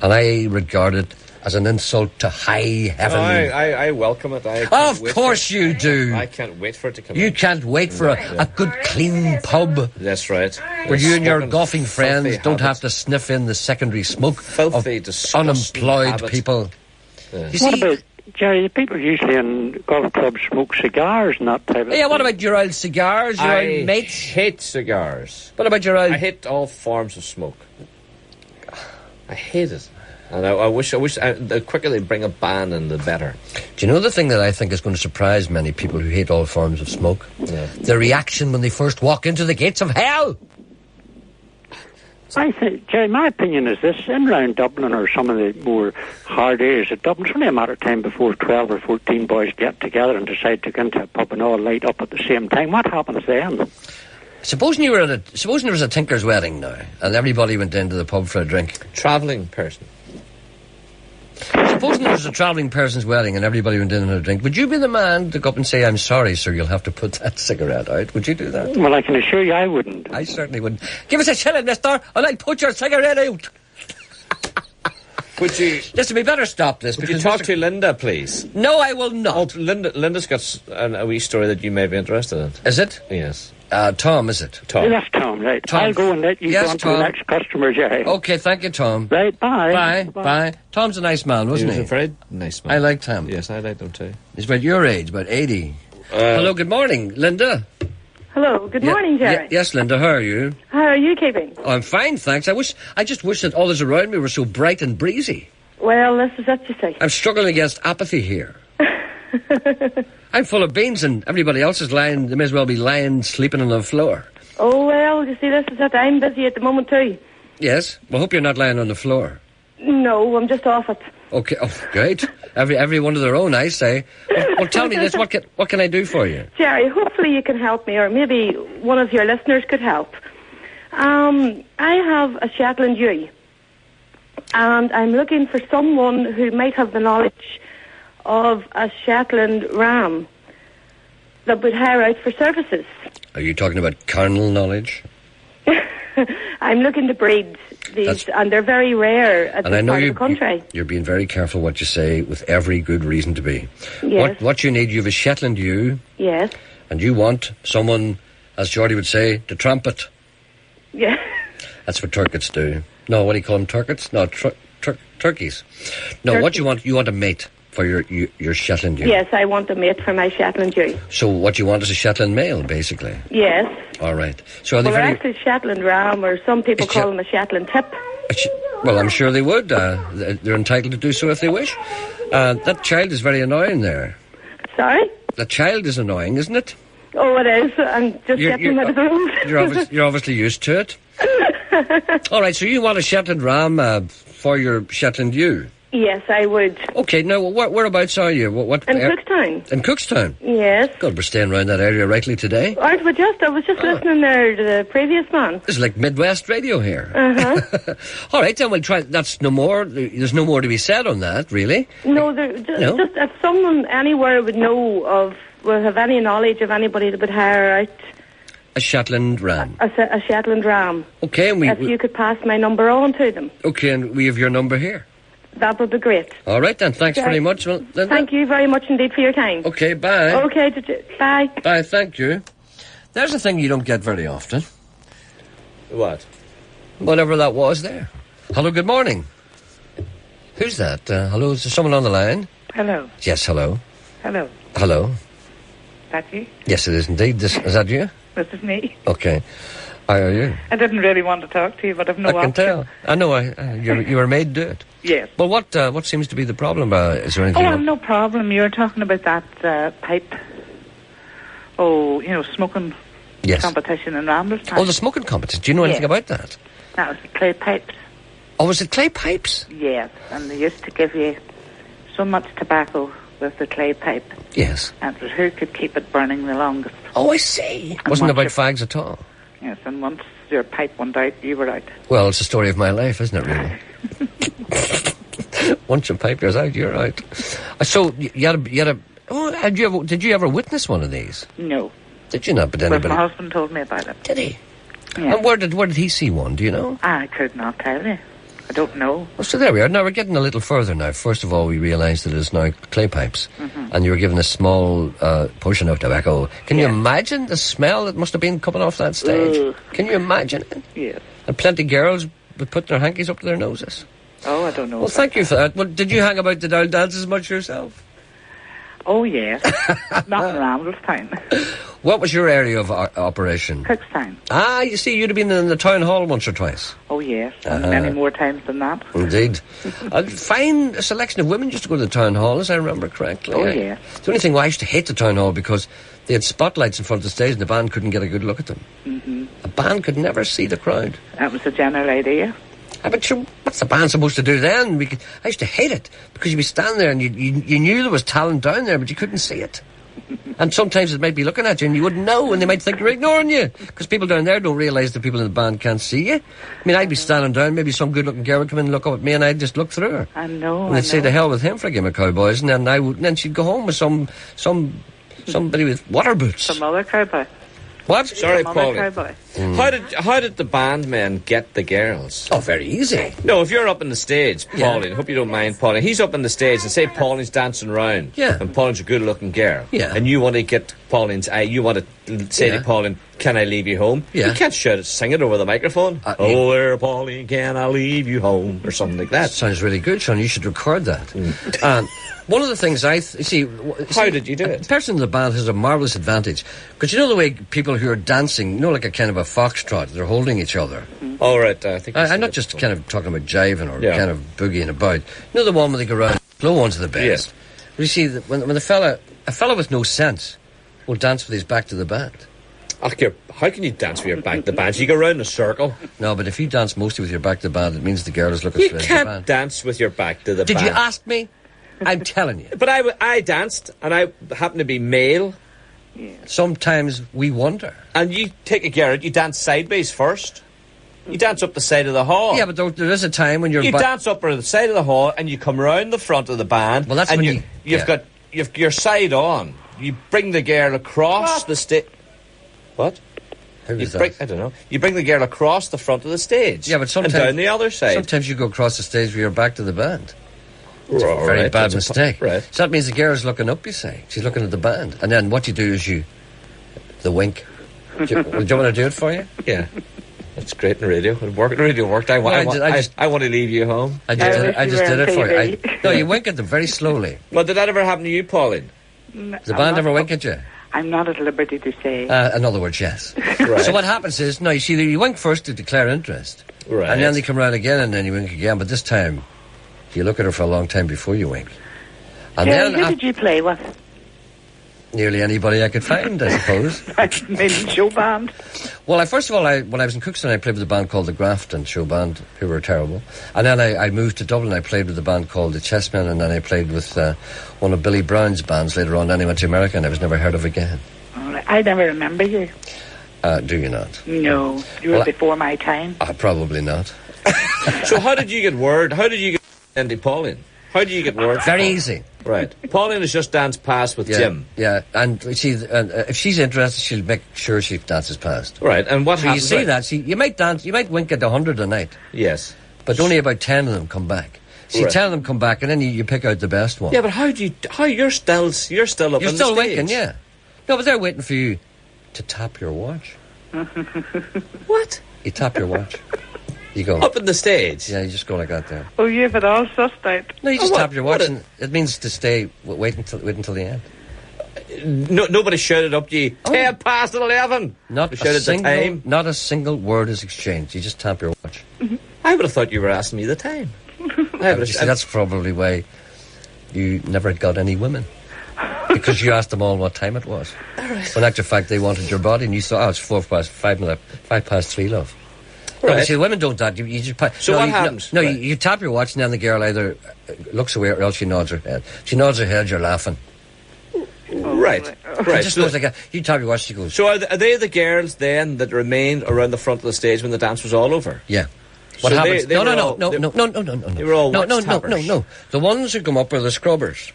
Speaker 1: And I regard it as an insult to high heaven.
Speaker 3: I welcome it.
Speaker 1: Of course you do.
Speaker 3: I can't wait for it to come
Speaker 1: You
Speaker 3: out.
Speaker 1: can't wait for a good, clean pub.
Speaker 3: That's right.
Speaker 1: Where you and your golfing friends don't have to sniff in the secondary smoke
Speaker 3: Filthy,
Speaker 1: of
Speaker 3: disgusting
Speaker 1: unemployed
Speaker 3: habit.
Speaker 1: people.
Speaker 3: Yeah.
Speaker 1: You
Speaker 20: What
Speaker 1: see,
Speaker 20: about, Jerry, the people usually in golf clubs smoke cigars and that type of
Speaker 1: yeah, what about your old cigars, your
Speaker 3: I
Speaker 1: old mates?
Speaker 3: hate cigars.
Speaker 1: What about your old...
Speaker 3: I hate all forms of smoke. I hate it. And I wish the quicker they bring a ban in, the better.
Speaker 1: Do you know the thing that I think is going to surprise many people who hate all forms of smoke?
Speaker 3: Yeah.
Speaker 1: The reaction when they first walk into the gates of hell.
Speaker 20: I think, Jerry, my opinion is this: in around Dublin or some of the more hard areas of Dublin, it's only a matter of time before 12 or 14 boys get together and decide to go into a pub and all light up at the same time. What happens then?
Speaker 1: Supposing there was a tinker's wedding now, and everybody went into the pub for a drink.
Speaker 3: Travelling person.
Speaker 1: Supposing there was a travelling person's wedding and everybody went in and had a drink, would you be the man to go up and say, I'm sorry, sir, you'll have to put that cigarette out? Would you do that?
Speaker 20: Well, I can assure you I wouldn't.
Speaker 1: I certainly wouldn't. Give us a shilling, mister, and I'll put your cigarette out.
Speaker 3: Would you...
Speaker 1: Listen, we better stop this.
Speaker 3: Would you talk to Linda, please?
Speaker 1: No, I will not.
Speaker 3: Oh, Linda's got a wee story that you may be interested in.
Speaker 1: Is it?
Speaker 3: Yes.
Speaker 1: Tom, is it?
Speaker 3: Tom.
Speaker 20: Yes, Tom, right.
Speaker 1: Tom.
Speaker 20: I'll go and let you go on to the next customer, Jerry.
Speaker 1: Okay, thank you, Tom.
Speaker 20: Right, bye.
Speaker 1: Bye. Tom's a nice man, wasn't he?
Speaker 3: He was a very nice man.
Speaker 1: I liked him.
Speaker 3: Yes, I liked him too.
Speaker 1: He's about your age, about 80. Hello, good morning, Linda.
Speaker 21: Hello, good morning, Gerry.
Speaker 1: Yes, Linda, how are you?
Speaker 21: How are you keeping?
Speaker 1: I'm fine, thanks. I just wish that others around me were so bright and breezy.
Speaker 21: Well, this is what you say.
Speaker 1: I'm struggling against apathy here. I'm full of beans and everybody else is lying, they may as well be lying, sleeping on the floor.
Speaker 21: Oh, well, you see, this is it. I'm busy at the moment, too.
Speaker 1: Yes? Well, hope you're not lying on the floor.
Speaker 21: No, I'm just off it.
Speaker 1: Okay, oh, great. Every one of their own, I say. Well, tell me this, what can I do for you?
Speaker 21: Jerry, hopefully you can help me, or maybe one of your listeners could help. I have a Shetland ewe, and I'm looking for someone who might have the knowledge of a Shetland ram that would hire out for services.
Speaker 1: Are you talking about carnal knowledge?
Speaker 21: I'm looking to breed these, and they're very rare at this part of the country.
Speaker 1: You're being very careful what you say, with every good reason to be.
Speaker 21: Yes.
Speaker 1: What you need, you have a Shetland ewe.
Speaker 21: Yes.
Speaker 1: And you want someone, as Geordie would say, to trumpet.
Speaker 21: Yeah.
Speaker 1: That's what turkets do. No, what do you call them, turkets? No, turkeys. No, what you want a mate for your Shetland ewe.
Speaker 21: Yes, I want a mate for my Shetland ewe.
Speaker 1: So what you want is a Shetland male, basically.
Speaker 21: Yes.
Speaker 1: All right. So are they
Speaker 21: well,
Speaker 1: very...
Speaker 21: actually Shetland ram, or some people call them a Shetland tip.
Speaker 1: Well, I'm sure they would. They're entitled to do so if they wish. That child is very annoying there.
Speaker 21: Sorry?
Speaker 1: That child is annoying, isn't it?
Speaker 21: Oh, it is. I'm just getting him out of the room.
Speaker 1: You're obviously used to it. All right, so you want a Shetland ram for your Shetland ewe?
Speaker 21: Yes, I would.
Speaker 1: Okay, now, whereabouts are you? What
Speaker 21: in Cookstown.
Speaker 1: In Cookstown?
Speaker 21: Yes.
Speaker 1: God, we're staying around that area rightly today.
Speaker 21: Aren't we just? I was just listening there to the previous man.
Speaker 1: This is like Midwest radio here.
Speaker 21: Uh-huh.
Speaker 1: All right, then we'll try. That's no more. There's no more to be said on that, really.
Speaker 21: No, just if someone anywhere would have any knowledge of anybody that would hire out
Speaker 1: a Shetland ram.
Speaker 21: A Shetland ram.
Speaker 1: Okay, and
Speaker 21: if you could pass my number on to them.
Speaker 1: Okay, and we have your number here.
Speaker 21: That would be great.
Speaker 1: All right, then. Thanks very much. Well,
Speaker 21: thank you very much indeed for your time.
Speaker 1: Okay, bye.
Speaker 21: Okay, bye.
Speaker 1: Bye, thank you. There's a thing you don't get very often.
Speaker 3: What?
Speaker 1: Whatever that was there. Hello, good morning. Who's that? Hello, is there someone on the line?
Speaker 22: Hello.
Speaker 1: Yes, hello.
Speaker 22: Hello.
Speaker 1: Hello.
Speaker 22: That you?
Speaker 1: Yes, it is indeed. Is that you?
Speaker 22: This is me.
Speaker 1: Okay. How are you?
Speaker 22: I didn't really want to talk to you, but I've no option.
Speaker 1: I can tell. I know. You were made to do it.
Speaker 22: Yes.
Speaker 1: Well, what seems to be the problem? Is there anything?
Speaker 22: Oh, no problem. You're talking about that pipe. Oh, smoking competition in Ramblers.
Speaker 1: Oh, the smoking competition. Do you know anything about that?
Speaker 22: That was the clay pipes.
Speaker 1: Oh, was it clay pipes?
Speaker 22: Yes, and they used to give you so much tobacco with the clay pipe.
Speaker 1: Yes.
Speaker 22: And it was who could keep it burning the longest.
Speaker 1: Oh, I see. Wasn't about fags at all.
Speaker 22: Yes, and once your pipe went out, you were out.
Speaker 1: Well, it's the story of my life, isn't it, really? Once your pipe goes out, you're out. So, you had a... Oh, did you ever witness one of these?
Speaker 22: No.
Speaker 1: Did you not? But anybody...
Speaker 22: Well, my husband told me about it.
Speaker 1: Did he?
Speaker 22: Yeah.
Speaker 1: And where did he see one, do you know?
Speaker 22: I could not tell you. I don't know.
Speaker 1: Well, so there we are. Now, we're getting a little further now. First of all, we realised that it's now clay pipes.
Speaker 22: Mm-hmm.
Speaker 1: And you were given a small portion of tobacco. Can you imagine the smell that must have been coming off that stage? Can you imagine it?
Speaker 22: Yes.
Speaker 1: And plenty of girls would put their hankies up to their noses.
Speaker 22: Oh, I don't know.
Speaker 1: Well, thank you for that. Well, did you hang about the down dances much yourself?
Speaker 22: Oh, yes. Not in Randallstown.
Speaker 1: What was your area of operation?
Speaker 22: Cookstown.
Speaker 1: Ah, you see, you'd have been in the town hall once or twice.
Speaker 22: Oh, yes. And many more times than that.
Speaker 1: Indeed. A fine selection of women used to go to the town hall, as I remember correctly.
Speaker 22: Oh, yeah.
Speaker 1: The only thing, I used to hate the town hall because they had spotlights in front of the stage and the band couldn't get a good look at them.
Speaker 22: Mm-hmm.
Speaker 1: A band could never see the crowd.
Speaker 22: That was the general idea.
Speaker 1: But sure, what's the band supposed to do then? I used to hate it because you'd be standing there and you knew there was talent down there, but you couldn't see it. And sometimes it might be looking at you and you wouldn't know, and they might think you're ignoring you because people down there don't realise the people in the band can't see you. I mean, I'd be standing down, maybe some good-looking girl would come in and look up at me, and I'd just look through her.
Speaker 22: I know.
Speaker 1: And they'd say, "To hell with him for a game of cowboys," and then and then she'd go home with somebody with water boots.
Speaker 22: Some other cowboy.
Speaker 1: What?
Speaker 3: Sorry,
Speaker 22: Some other
Speaker 3: Paulie.
Speaker 22: cowboy.
Speaker 3: How did the bandmen get the girls?
Speaker 1: Oh, very easy.
Speaker 3: No, if you're up on the stage,
Speaker 1: Yeah.
Speaker 3: Pauline, hope you don't mind, Pauline. He's up on the stage and say Pauline's dancing around.
Speaker 1: Yeah.
Speaker 3: And Pauline's a good-looking girl.
Speaker 1: Yeah.
Speaker 3: And you want to get Pauline's eye. You want to say
Speaker 1: Yeah.
Speaker 3: to Pauline, "Can I leave you home?"
Speaker 1: Yeah.
Speaker 3: You can't shout it, sing it over the microphone. Oh, there, Pauline, can I leave you home? Or something like that.
Speaker 1: Sounds really good, Sean. You should record that. And one of the things see...
Speaker 3: How did you do it?
Speaker 1: The person in the band has a marvellous advantage. Because you know the way people who are dancing, like a kind of a foxtrot, they're holding each other.
Speaker 3: All right, I think...
Speaker 1: I'm not just kind of talking about jiving or
Speaker 3: Yeah.
Speaker 1: kind of boogieing about. You know the one where they go around, blow onto the best.
Speaker 3: Yes.
Speaker 1: You see, when a fella with no sense will dance with his back to the band.
Speaker 3: How can you dance with your back to the band? You go round in a circle.
Speaker 1: No, but if you dance mostly with your back to the band, it means the girl is looking
Speaker 3: You
Speaker 1: straight at the
Speaker 3: can't
Speaker 1: band.
Speaker 3: dance with your back to the
Speaker 1: Did
Speaker 3: band.
Speaker 1: you ask me? I'm telling you.
Speaker 3: But I danced, and I happened to be male.
Speaker 1: Sometimes we wonder.
Speaker 3: And you take a Garrett, you dance sideways first. You dance up the side of the hall.
Speaker 1: Yeah, but there is a time when you're...
Speaker 3: You dance up the side of the hall, and you come round the front of the band.
Speaker 1: Well, that's
Speaker 3: and
Speaker 1: when
Speaker 3: you've got your side on. You bring the girl across the stage. What?
Speaker 1: How is
Speaker 3: I
Speaker 1: that?
Speaker 3: don't know. You bring the girl across the front of the stage.
Speaker 1: Yeah, but sometimes...
Speaker 3: And down the other side.
Speaker 1: Sometimes you go across the stage with your back to the band. It's a
Speaker 3: Right,
Speaker 1: very bad
Speaker 3: that's
Speaker 1: mistake.
Speaker 3: right.
Speaker 1: So that means the girl's looking up, you say. She's looking at the band. And then what you do is the wink. Do you want to do it for you?
Speaker 3: Yeah. That's great in radio. It worked. Radio worked. I want to leave you home.
Speaker 1: I just did it for you. No, you wink at them very slowly.
Speaker 3: Well, did that ever happen to you, Pauline?
Speaker 1: Does the band ever wink at you?
Speaker 22: I'm not at liberty to say.
Speaker 1: In other words, yes.
Speaker 3: Right.
Speaker 1: So what happens is, you see, you wink first to declare interest.
Speaker 3: Right.
Speaker 1: And then they come round again and then you wink again. But this time, you look at her for a long time before you wink. And
Speaker 22: Gerry,
Speaker 1: then
Speaker 22: who did you play with?
Speaker 1: nearly anybody I could find, I suppose.
Speaker 22: Maybe show band.
Speaker 1: Well, first of all, when I was in Cookstown, I played with a band called the Grafton Show Band, who were terrible. And then I moved to Dublin. I played with a band called the Chessmen, and then I played with one of Billy Brown's bands later on. Then I went to America, and I was never heard of again.
Speaker 22: I never remember you.
Speaker 1: Do you not?
Speaker 22: No, you were before my time.
Speaker 1: Probably not.
Speaker 3: So how did you get word? How did you get Andy Pauline? How did you get word?
Speaker 1: Very easy.
Speaker 3: Right. Pauline has just danced past with Jim.
Speaker 1: Yeah, and see, if she's interested, she'll make sure she dances past.
Speaker 3: Right, and what happens?
Speaker 1: You see that? See, you might wink at 100 a night.
Speaker 3: Yes.
Speaker 1: But only about 10 of them come back. See,
Speaker 3: Right.
Speaker 1: 10 of them come back, and then you pick out the best one.
Speaker 3: Yeah, but you're still up
Speaker 1: You're
Speaker 3: on
Speaker 1: still
Speaker 3: the stage.
Speaker 1: winking, yeah. No, but they're waiting for you to tap your watch.
Speaker 3: What?
Speaker 1: You tap your watch. You go.
Speaker 3: Up on the stage?
Speaker 1: Yeah, you just go like that there.
Speaker 22: Oh, you have it all sussed out.
Speaker 1: No, you just tap your watch, and it means to stay, wait until the end.
Speaker 3: No, nobody shouted up to you, 10 past 11.
Speaker 1: Not
Speaker 3: They shouted the time.
Speaker 1: Not a single word is exchanged. You just tap your watch.
Speaker 3: I would have thought you were asking me the time.
Speaker 1: You see, that's probably why you never got any women. Because you asked them all what time it was. When in actual fact they wanted your body and you thought, it's 5 past 3, love. No, you see, women don't that. You just
Speaker 3: So what happens?
Speaker 1: No, you tap your watch, and then the girl either looks away or else she nods her head. She nods her head, you're laughing.
Speaker 3: Right.
Speaker 1: It just goes like you tap your watch, she goes.
Speaker 3: So are they the girls then that remained around the front of the stage when the dance was all over?
Speaker 1: Yeah.
Speaker 3: So
Speaker 1: What happens?
Speaker 3: they
Speaker 1: No.
Speaker 3: They were all
Speaker 1: No. The ones who come up are the scrubbers.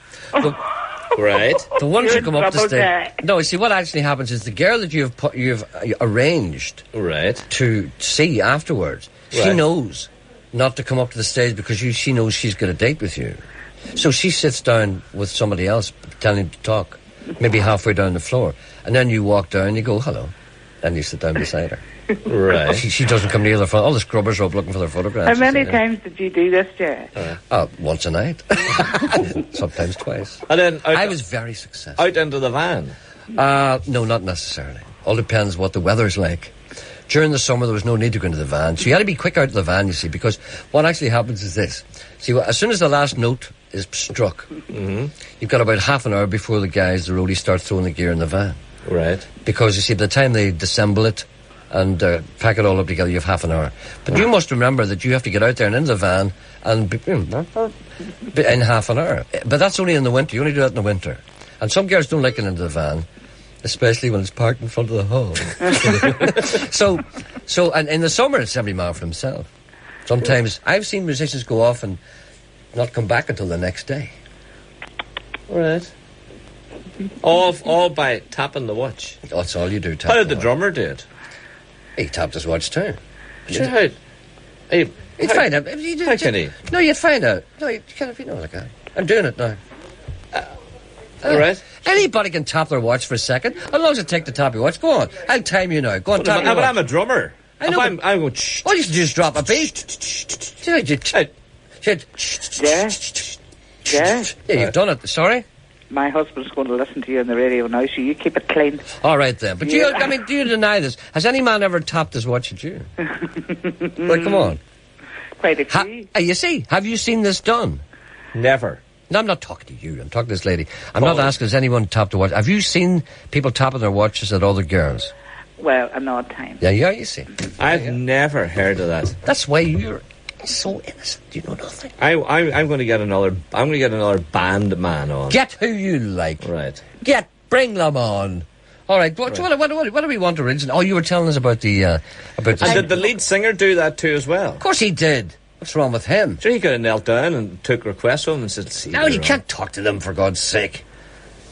Speaker 3: Right.
Speaker 1: The ones who come up the
Speaker 21: trouble
Speaker 1: stage.
Speaker 21: there.
Speaker 1: No, see what actually happens is the girl that you've arranged to see afterwards. She
Speaker 3: Right.
Speaker 1: knows not to come up to the stage because she knows she's got a date with you. So she sits down with somebody else, telling him to talk, maybe halfway down the floor, and then you walk down, you go hello, and you sit down beside her.
Speaker 3: Right.
Speaker 1: She doesn't come near the front. All the scrubbers are up looking for their photographs.
Speaker 21: How many times did you do this, Jerry?
Speaker 1: Once a night. Sometimes twice.
Speaker 3: And then
Speaker 1: I was very successful.
Speaker 3: Out into the van?
Speaker 1: No, not necessarily. All depends what the weather's like. During the summer, there was no need to go into the van. So you had to be quick out of the van, you see, because what actually happens is this. See, as soon as the last note is struck, you've got about half an hour before the roadies start throwing the gear in the van.
Speaker 3: Right.
Speaker 1: Because, you see, by the time they disassemble it and pack it all up together, you have half an hour. But you must remember that you have to get out there and into the van and be in half an hour. But that's only in the winter. You only do that in the winter. And some girls don't like getting into the van, especially when it's parked in front of the hall. So, and in the summer, it's every man for himself. Sometimes I've seen musicians go off and not come back until the next day.
Speaker 3: Right. All by tapping the watch.
Speaker 1: That's all you do.
Speaker 3: How did the drummer do it?
Speaker 1: He tapped his watch too.
Speaker 3: Sure, how?
Speaker 1: You'd find out.
Speaker 3: How can he?
Speaker 1: No, you'd find out. No, you can't. You know, like that. I'm doing it now.
Speaker 3: All right.
Speaker 1: Anybody can tap their watch for a second. How long does it take to tap your watch? Go on. I'll time you now. Go on, tap your watch.
Speaker 3: But I'm a drummer.
Speaker 1: I know.
Speaker 3: I'm going.
Speaker 1: All you should do is drop a beat.
Speaker 21: Yeah,
Speaker 1: you've done it. Sorry?
Speaker 21: My husband's going to listen to you on the radio now, so you keep it clean.
Speaker 1: All right, then. But do you deny this? Has any man ever tapped his watch at you? Well, come on.
Speaker 21: Quite a few.
Speaker 1: You see, have you seen this done?
Speaker 3: Never.
Speaker 1: No, I'm not talking to you. I'm talking to this lady. I'm not asking, has anyone tapped a watch? Have you seen people tapping their watches at other girls?
Speaker 21: Well, an odd time.
Speaker 1: Yeah, you see.
Speaker 3: I've never heard of that.
Speaker 1: That's why you're so innocent. You know nothing.
Speaker 3: I'm going to get another. I'm going to get another band man on.
Speaker 1: Get who you like.
Speaker 3: Right.
Speaker 1: Bring them on. All right. What do we want originally? Oh, you were telling us about the
Speaker 3: And did the lead singer do that too as well?
Speaker 1: Of course he did. What's wrong with him?
Speaker 3: Sure, he could have knelt down and took requests from them and said, "See."
Speaker 1: No, you can't talk to them for God's sake.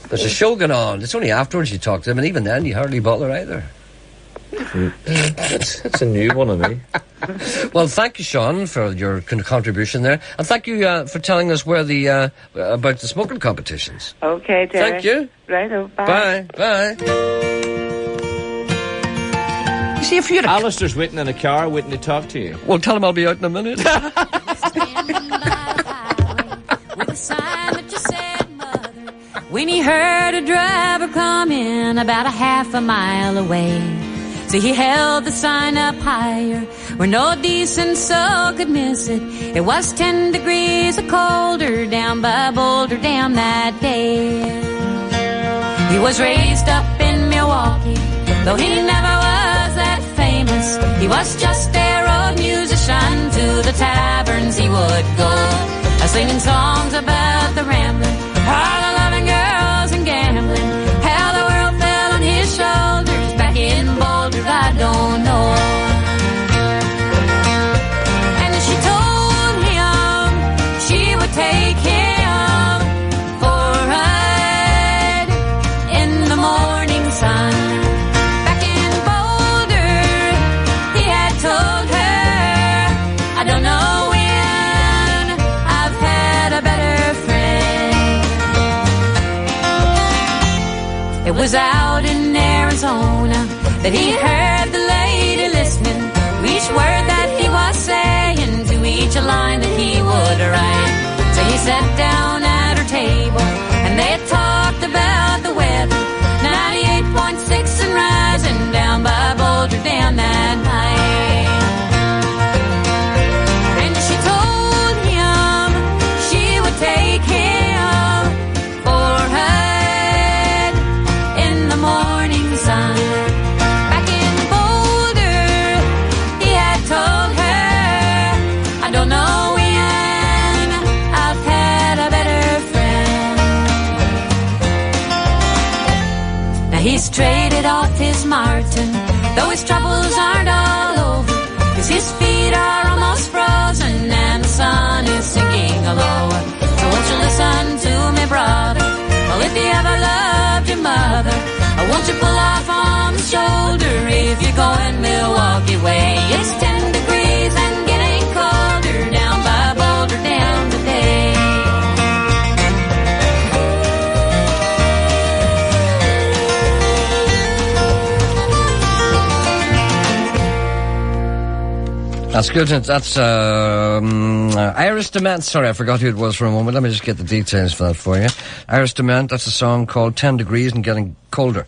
Speaker 1: There's a show going on. It's only afterwards you talk to them, and even then you hardly bother either.
Speaker 3: That's a new one of me.
Speaker 1: Well, thank you, Sean, for your contribution there, and thank you for telling us where the about the smoking competitions.
Speaker 21: Okay, Jerry.
Speaker 1: Thank you.
Speaker 21: Right, bye.
Speaker 1: Bye. You see, if you had
Speaker 3: Alistair's waiting in a car, waiting to talk to you.
Speaker 1: Well, tell him I'll be out in a minute.
Speaker 2: When he heard a driver coming about a half a mile away, so he held the sign up higher where no decent soul could miss it. It was 10 degrees or colder down by Boulder Dam that day. He was raised up in Milwaukee, though he never was that famous. He was just a road musician. To the taverns he would go, singing songs about the rambling, all the loving girls and gambling. How the world fell on his shoulders back in Boulder, I don't know. And she told him she would take him for a ride in the morning sun. Back in Boulder, he had told her, I don't know when I've had a better friend. It was out in Arizona that he heard the lady listening to each word that he was saying, to each line that he would write. So he sat down at her table and they talked about the weather, 98.6 and rising down by Boulder Dam that night. And she told him she would take him for a ride in the morning sun. Back in Boulder, he had told He's traded off his Martin, though his troubles aren't all over, 'cause his feet are almost frozen and the sun is sinking lower. So won't you listen to me, brother? Well, if you ever loved your mother, won't you pull off on the shoulder if you're going Milwaukee way? It's 10 degrees and getting colder down by Boulder down today.
Speaker 1: That's good. That's Iris Dement. Sorry, I forgot who it was for a moment. Let me just get the details for that for you. Iris Dement, that's a song called 10 Degrees and Getting Colder.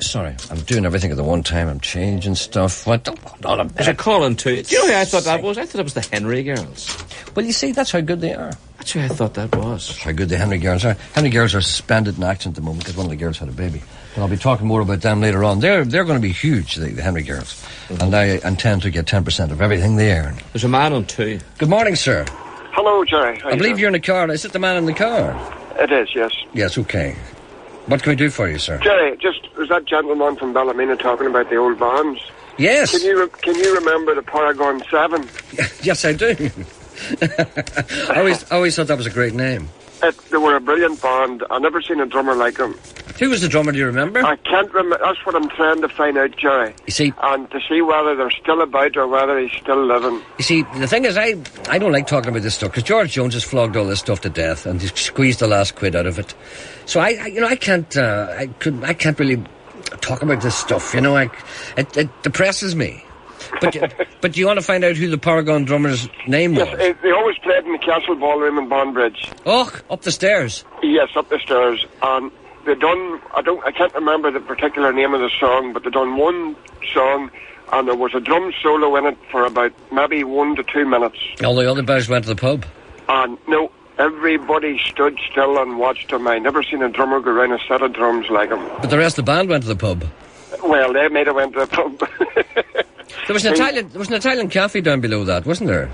Speaker 1: Sorry, I'm doing everything at the one time. I'm changing stuff. What? Not a
Speaker 3: There's a call-in too. Do you know who I thought that was? I thought it was the Henry Girls.
Speaker 1: Well, you see, that's how good they are.
Speaker 3: That's who I thought that was.
Speaker 1: That's how good the Henry Girls are. Henry Girls are suspended in action at the moment because one of the girls had a baby. And I'll be talking more about them later on. They're going to be huge, the Henry Girls. Mm-hmm. And I intend to get 10% of everything they earn.
Speaker 3: There's a man on 2.
Speaker 1: Good morning, sir.
Speaker 4: Hello, Gerry.
Speaker 1: I believe you're in the car. Is it the man in the car?
Speaker 4: It is, yes.
Speaker 1: Yes, okay. What can we do for you, sir?
Speaker 4: Gerry, was that gentleman from Ballymena talking about the old bands?
Speaker 1: Yes.
Speaker 4: Can you remember the Paragon 7?
Speaker 1: Yes, I do. I always thought that was a great name.
Speaker 4: They were a brilliant band. I've never seen a drummer like them.
Speaker 1: Who was the drummer, do you remember?
Speaker 4: I can't remember. That's what I'm trying to find out, Gerry.
Speaker 1: You see...
Speaker 4: And to see whether they're still about or whether he's still living.
Speaker 1: You see, the thing is, I don't like talking about this stuff, because George Jones has flogged all this stuff to death, and he's squeezed the last quid out of it. So I can't really talk about this stuff, you know. It depresses me. But do you want to find out who the Paragon drummer's name was?
Speaker 4: Yes, they always played in the Castle Ballroom in Bondbridge.
Speaker 1: Oh, up the stairs?
Speaker 4: Yes, up the stairs. And they done, I can't remember the particular name of the song, but they done one song, and there was a drum solo in it for about maybe 1 to 2 minutes.
Speaker 1: All the other guys went to the pub?
Speaker 4: And no, everybody stood still and watched him. I never seen a drummer go around a set of drums like him.
Speaker 1: But the rest of the band went to the pub?
Speaker 4: Well, they might have went to the pub.
Speaker 1: There was an Italian cafe down below that, wasn't there?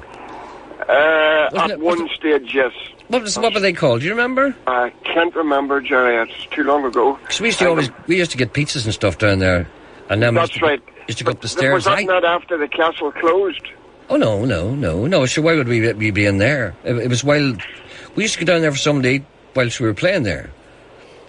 Speaker 4: At one stage, yes.
Speaker 1: What were they called? Do you remember?
Speaker 4: I can't remember, Gerry. It's too long ago.
Speaker 1: Because we used to get pizzas and stuff down there, and then
Speaker 4: that's right.
Speaker 1: Used to go up the stairs.
Speaker 4: Was that not after the castle closed?
Speaker 1: Oh no. So why would we be in there? It was while we used to go down there for something to eat whilst we were playing there.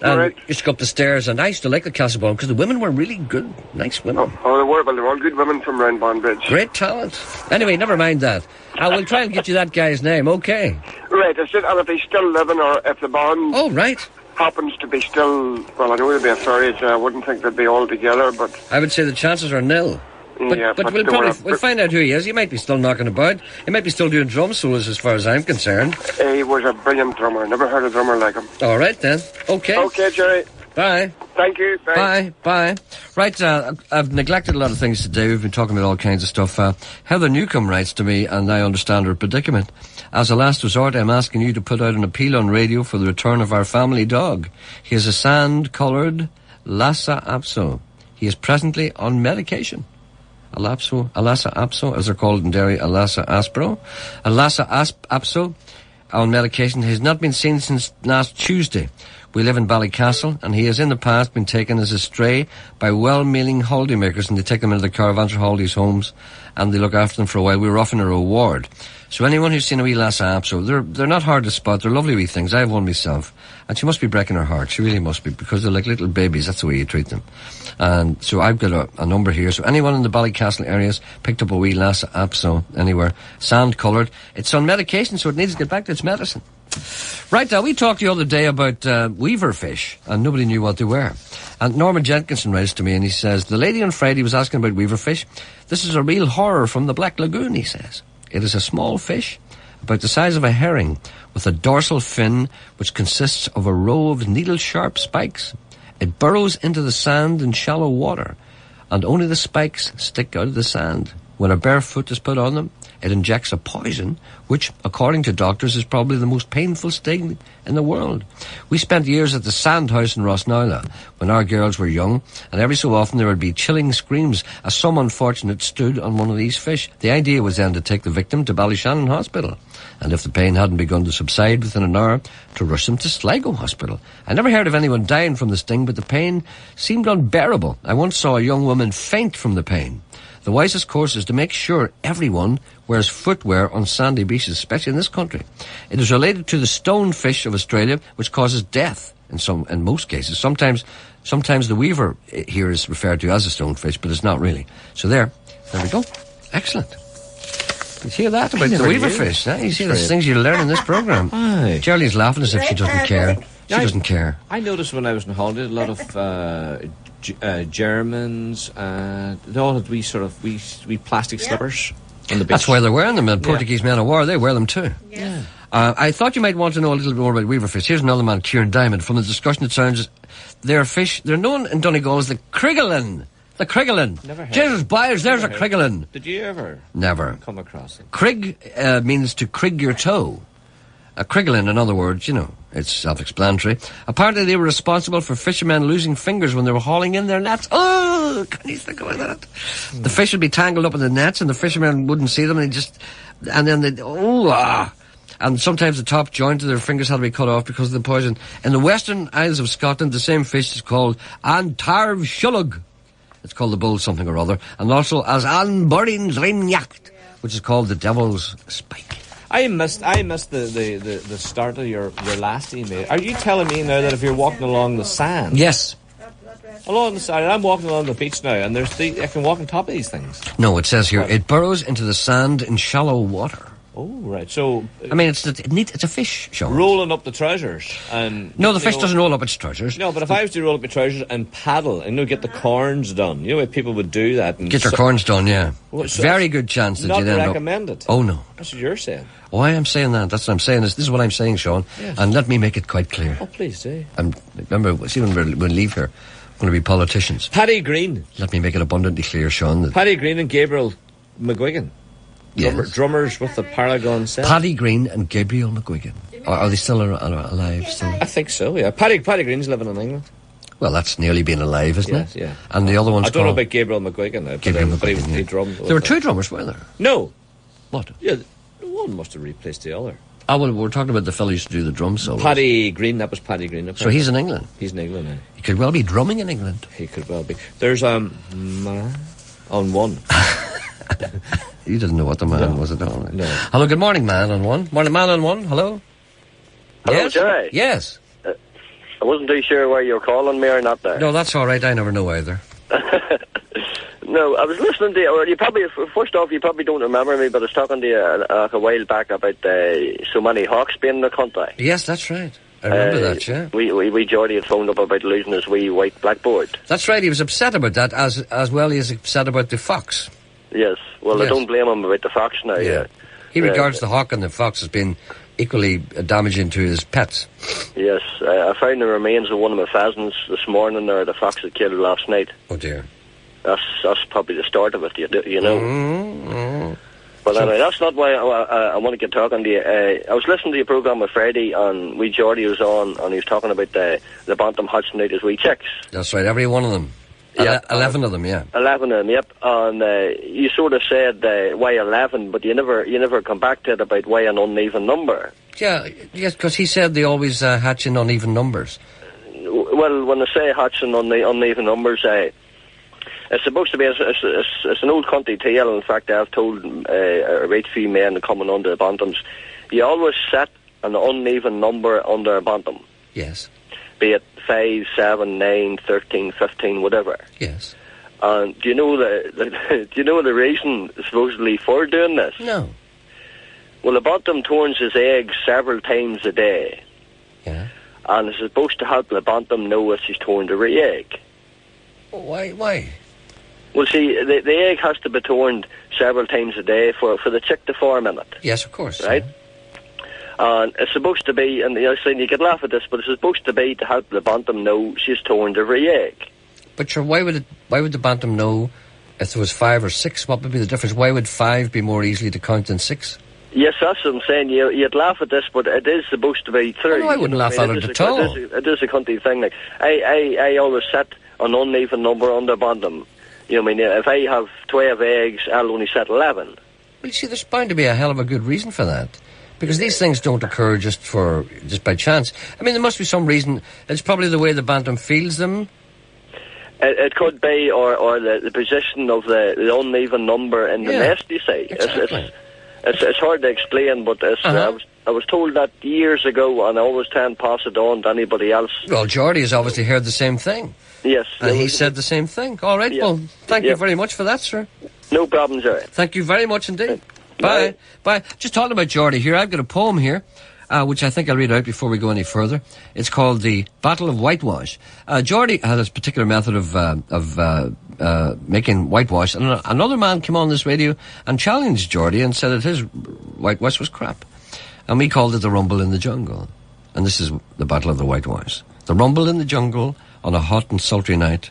Speaker 1: And
Speaker 4: right.
Speaker 1: Used to go up the stairs, and I used to like the Castle Ballroom because the women were really good, nice women.
Speaker 4: Oh, they were. Well, they were all good women from round Bondbridge.
Speaker 1: Great talent. Anyway, never mind that. I will try and get you that guy's name, okay?
Speaker 4: Right, and if he's still living, or if the band...
Speaker 1: Oh, right.
Speaker 4: ...happens to be still... Well, I know there'd be a fair age, I wouldn't think they'd be all together, but...
Speaker 1: I would say the chances are nil. But we'll find out who he is. He might be still knocking about. He might be still doing drum solos as far as I'm concerned.
Speaker 4: He was a brilliant drummer. Never heard a drummer like him.
Speaker 1: All right, then. Okay.
Speaker 4: Okay, Gerry.
Speaker 1: Bye.
Speaker 4: Thank you.
Speaker 1: Bye. Right, I've neglected a lot of things today. We've been talking about all kinds of stuff. Heather Newcomb writes to me, and I understand her predicament. As a last resort, I'm asking you to put out an appeal on radio for the return of our family dog. He is a sand-coloured Lhasa Apso. He is presently on medication. A Lhasa Apso, as they're called in Derry, a Lhasa Aspro. A Lhasa Apso on medication. He has not been seen since last Tuesday. We live in Ballycastle, and he has in the past been taken as a stray by well-meaning holidaymakers, and they take them into the caravans or holidays homes, and they look after them for a while. We were offering a reward. So anyone who's seen a wee Lhasa Apso, they're not hard to spot. They're lovely wee things. I have one myself, and she must be breaking her heart. She really must be, because they're like little babies. That's the way you treat them. And so I've got a number here. So anyone in the Ballycastle areas picked up a wee Lhasa Apso anywhere, sand-coloured. It's on medication, so it needs to get back to its medicine. Right, now, we talked the other day about weaver fish, and nobody knew what they were. And Norman Jenkinson writes to me, and he says, the lady on Friday was asking about weaver fish. This is a real horror from the Black Lagoon, he says. It is a small fish, about the size of a herring, with a dorsal fin which consists of a row of needle-sharp spikes. It burrows into the sand in shallow water, and only the spikes stick out of the sand. When a bare foot is put on them, It injects a poison, which, according to doctors, is probably the most painful sting in the world. We spent years at the Sandhouse in Rossnowla when our girls were young, and every so often there would be chilling screams as some unfortunate stood on one of these fish. The idea was then to take the victim to Ballyshannon Hospital, and if the pain hadn't begun to subside within an hour, to rush them to Sligo Hospital. I never heard of anyone dying from the sting, but the pain seemed unbearable. I once saw a young woman faint from the pain. The wisest course is to make sure everyone wears footwear on sandy beaches, especially in this country. It is related to the stonefish of Australia, which causes death in most cases. Sometimes the weaver here is referred to as a stonefish, but it's not really. So there we go. Excellent. You hear that about the weaver fish? You see the things you learn in this programme. Gerry's laughing as if she doesn't care. She doesn't care.
Speaker 3: I noticed when I was on holiday, a lot of Germans, they all had wee plastic slippers on the beach.
Speaker 1: That's why they're wearing them. And Portuguese men of war, they wear them too.
Speaker 3: Yeah.
Speaker 1: I thought you might want to know a little bit more about weaver fish. Here's another man, Kieran Diamond. From the discussion, it sounds they're fish. They're known in Donegal as the Crigglein. The Crigglein.
Speaker 3: Never heard.
Speaker 1: Jesus, buyers, there's a Crigglein.
Speaker 3: Did you ever?
Speaker 1: Never.
Speaker 3: Come across it.
Speaker 1: Crig means to crig your toe. A Crigglein, in other words, it's self-explanatory. Apparently they were responsible for fishermen losing fingers when they were hauling in their nets. Oh, can you think about that? The fish would be tangled up in the nets and the fishermen wouldn't see them and and sometimes the top joint of their fingers had to be cut off because of the poison. In the Western Isles of Scotland, the same fish is called Antarv Shulug. It's called the bull something or other. And also as Anburin's Rimnyacht, which is called the devil's spike.
Speaker 3: I missed the start of your last email. Are you telling me now that if you're walking along the sand?
Speaker 1: Yes.
Speaker 3: Along the sand, I'm walking along the beach now, and I can walk on top of these things.
Speaker 1: No, it says here, it burrows into the sand in shallow water.
Speaker 3: Oh, right. So,
Speaker 1: I mean, it's a fish, Sean.
Speaker 3: Rolling up the trousers and...
Speaker 1: No, the fish doesn't roll up its trousers.
Speaker 3: No, but if I was to roll up my trousers and paddle and get the corns done, people would do that. And
Speaker 1: get your corns done, yeah. Well, so very good chance that you'd end up...
Speaker 3: Not recommended.
Speaker 1: Oh, no.
Speaker 3: That's what you're saying.
Speaker 1: Oh, I am saying that. That's what I'm saying. This is what I'm saying, Sean.
Speaker 3: Yes.
Speaker 1: And let me make it quite clear.
Speaker 3: Oh, please do.
Speaker 1: Remember, see, when we leave here, we're going to be politicians.
Speaker 3: Paddy Green.
Speaker 1: Let me make it abundantly clear, Sean.
Speaker 3: Paddy Green and Gabriel McGuigan.
Speaker 1: Yes.
Speaker 3: Drummers with the Paragon set.
Speaker 1: Paddy Green and Gabriel McGuigan. Are they still alive?
Speaker 3: I think so, yeah. Paddy Green's living in England.
Speaker 1: Well, that's nearly been alive, isn't it?
Speaker 3: Yeah.
Speaker 1: And the other one's
Speaker 3: I don't know about Gabriel McGuigan now. But he drummed.
Speaker 1: There were two drummers, were there?
Speaker 3: No.
Speaker 1: What?
Speaker 3: Yeah, one must have replaced the other.
Speaker 1: Oh, well, we're talking about the fellow who used to do the drum solos.
Speaker 3: Paddy Green, that was Paddy Green. Apparently.
Speaker 1: So he's in England?
Speaker 3: He's in England now.
Speaker 1: He could well be drumming in England.
Speaker 3: He could well be. There's, man on one.
Speaker 1: You didn't know what the man was at all. Right?
Speaker 3: No.
Speaker 1: Hello, good morning, man on one. Morning, man on one. Hello?
Speaker 5: Hello,
Speaker 1: yes?
Speaker 5: Gerry.
Speaker 1: Yes.
Speaker 5: I wasn't too sure where you were calling me or not there.
Speaker 1: No, that's all right. I never know either.
Speaker 5: No, I was listening to you. Or first off, you probably don't remember me, but I was talking to you a while back about so many hawks being in the country.
Speaker 1: Yes, that's right. I remember that, yeah.
Speaker 5: We Geordie had phoned up about losing his wee white blackboard.
Speaker 1: That's right. He was upset about that, as well as upset about the fox.
Speaker 5: Yes. Well,
Speaker 1: yes.
Speaker 5: I don't blame him about the fox now.
Speaker 1: Yeah. He regards the hawk and the fox as being equally damaging to his pets.
Speaker 5: Yes. I found the remains of one of my pheasants this morning there, the fox that killed last night.
Speaker 1: Oh, dear.
Speaker 5: That's probably the start of it, you know.
Speaker 1: Mm-hmm.
Speaker 5: But anyway, that's not why I want to get talking to you. I was listening to your programme on Friday, and wee Geordie was on, and he was talking about the bantam hatching out his wee chicks.
Speaker 1: That's right, every one of them.
Speaker 5: Yeah,
Speaker 1: 11 of them, yeah.
Speaker 5: 11 of them, yep. And you sort of said why 11, but you never come back to it about why an uneven number.
Speaker 1: Yeah, yes, because he said they always hatch in uneven numbers.
Speaker 5: Well, when they say hatching on the uneven numbers, it's supposed to be, it's an old country tale. In fact, I've told a great few men coming under the bantams, you always set an uneven number under a bantam.
Speaker 1: Yes.
Speaker 5: Be it 5, 7, 9, 13, 15, whatever.
Speaker 1: Yes.
Speaker 5: And do you know the reason supposedly for doing this?
Speaker 1: No.
Speaker 5: Well, the bantam turns his eggs several times a day.
Speaker 1: Yeah.
Speaker 5: And it's supposed to help the bantam know if she's turned a re-egg.
Speaker 1: Why?
Speaker 5: Well, see, the egg has to be turned several times a day for the chick to form in it.
Speaker 1: Yes, of course.
Speaker 5: Right? Yeah. And it's supposed to be, and you could laugh at this, but it's supposed to be to help the bantam know she's turned a re-egg.
Speaker 1: But sure, why would the bantam know If there was 5 or 6, what would be the difference? Why would 5 be more easily to count than 6?
Speaker 5: Yes, that's what I'm saying. You'd laugh at this, but it is supposed to be 3.
Speaker 1: Oh, no, I wouldn't laugh at it at all.
Speaker 5: It is a country thing. Like I always set an uneven number on the bottom. You know what I mean? If I have 12 eggs, I'll only set 11.
Speaker 1: Well, you see, there's bound to be a hell of a good reason for that. Because these things don't occur just by chance. I mean, there must be some reason. It's probably the way the bantam feels them.
Speaker 5: It could be, or the position of the uneven number in the nest, you see.
Speaker 1: Exactly.
Speaker 5: It's hard to explain, but I was told that years ago, and I always try and pass it on to anybody else.
Speaker 1: Well, Geordie has obviously heard the same thing.
Speaker 5: Yes.
Speaker 1: And he said the same thing. All right, well, thank you very much for that, sir.
Speaker 5: No problem, Gerry.
Speaker 1: Thank you very much indeed. Bye. Bye. Just talking about Geordie here, I've got a poem here, which I think I'll read out before we go any further. It's called The Battle of Whitewash. Geordie had this particular method of making whitewash, and another man came on this radio and challenged Geordie and said that his whitewash was crap. And we called it the Rumble in the Jungle. And this is the Battle of the Whitewash. The Rumble in the Jungle on a hot and sultry night.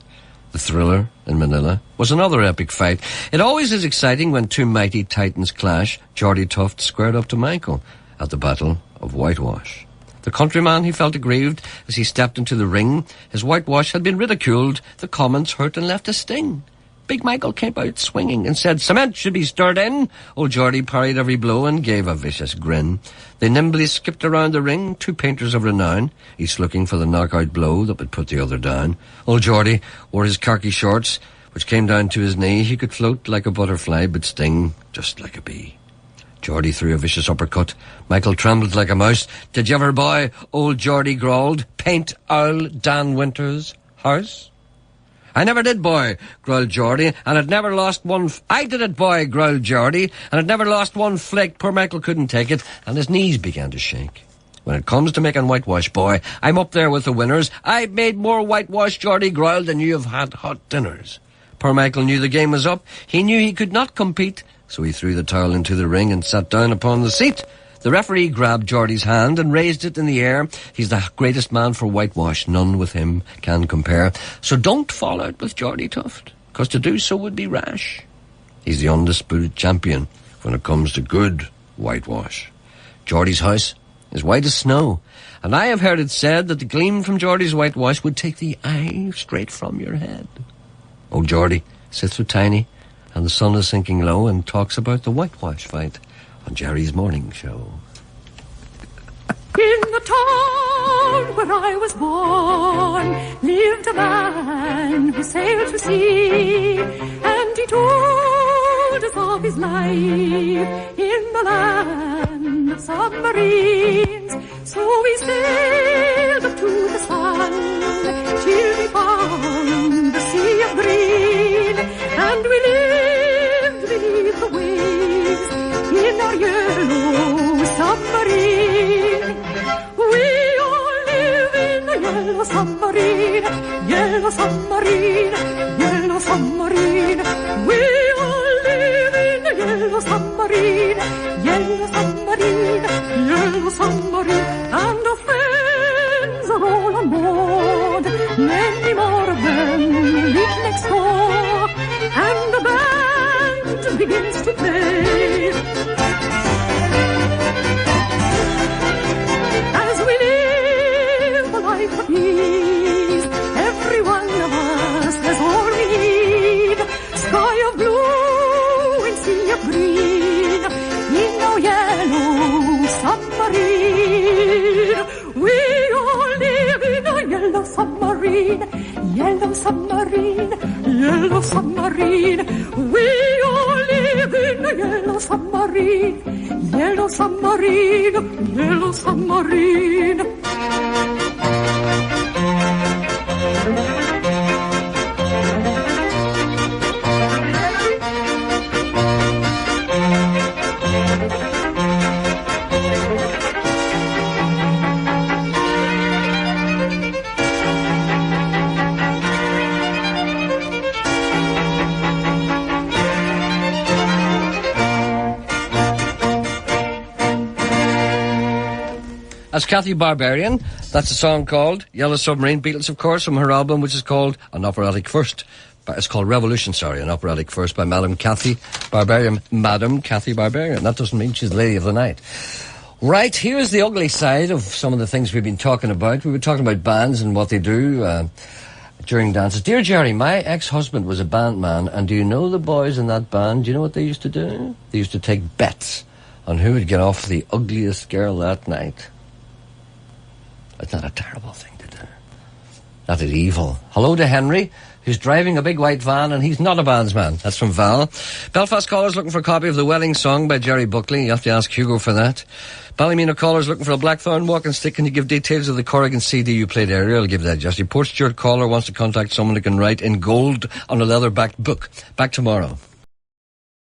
Speaker 1: The Thriller in Manila was another epic fight. It always is exciting when two mighty titans clash. Geordie Tuft squared up to Michael at the Battle of Whitewash. The countryman, he felt aggrieved as he stepped into the ring. His whitewash had been ridiculed. The comments hurt and left a sting. Big Michael came out swinging and said, "Cement should be stirred in." Old Geordie parried every blow and gave a vicious grin. They nimbly skipped around the ring, two painters of renown, each looking for the knockout blow that would put the other down. Old Geordie wore his khaki shorts, which came down to his knee. He could float like a butterfly, but sting just like a bee. Geordie threw a vicious uppercut. Michael trembled like a mouse. "Did you ever buy," old Geordie growled, "paint owl Dan Winter's house?" "I never did, boy," growled Geordie, "and it never lost one... I did it, boy," growled Geordie, "and it never lost one flake." Poor Michael couldn't take it, and his knees began to shake. "When it comes to making whitewash, boy, I'm up there with the winners. I've made more whitewash," Geordie growled, "than you have had hot dinners." Poor Michael knew the game was up. He knew he could not compete, so he threw the towel into the ring and sat down upon the seat. The referee grabbed Geordie's hand and raised it in the air. He's the greatest man for whitewash. None with him can compare. So don't fall out with Geordie Tuft, 'cause to do so would be rash. He's the undisputed champion when it comes to good whitewash. Geordie's house is white as snow, and I have heard it said that the gleam from Geordie's whitewash would take the eye straight from your head. Old Geordie sits with Tiny, and the sun is sinking low, and talks about the whitewash fight on Gerry's morning show.
Speaker 6: In the town where I was born lived a man who sailed to sea, and he told us of his life in the land of submarines. So we sailed up to the sun till we found the sea of green, and we lived beneath the waves in our yellow submarine. We all live in a yellow submarine, yellow submarine, yellow submarine. We all live in a yellow submarine, yellow submarine, yellow submarine. And our friends are all on board, many more of them live next door, and the band begins to play. As we live a life of ease, every one of us has all we need. Sky of blue and sea of green, in our yellow submarine. We all live in a yellow submarine, yellow submarine, yellow submarine. We all live in a yellow submarine, yellow submarine, yellow submarine.
Speaker 1: That's Kathy Barbarian. That's a song called Yellow Submarine. Beatles, of course, from her album, which is called An Operatic First. It's called Revolution, an operatic verse by Madam Cathy Barbarian. That doesn't mean she's the lady of the night. Right, here's the ugly side of some of the things we've been talking about. We were talking about bands and what they do during dances. Dear Gerry, my ex-husband was a band man, and do you know the boys in that band? Do you know what they used to do? They used to take bets on who would get off the ugliest girl that night. It's not a terrible thing to do. Not at evil. Hello to Henry, who's driving a big white van, and he's not a bandsman. That's from Val. Belfast callers looking for a copy of The Welling Song by Gerry Buckley. You have to ask Hugo for that. Ballymena callers looking for a Blackthorn walking stick. Can you give details of the Corrigan CD you played earlier? I'll give that, Jesse. Port Stewart caller wants to contact someone who can write in gold on a leather-backed book. Back tomorrow.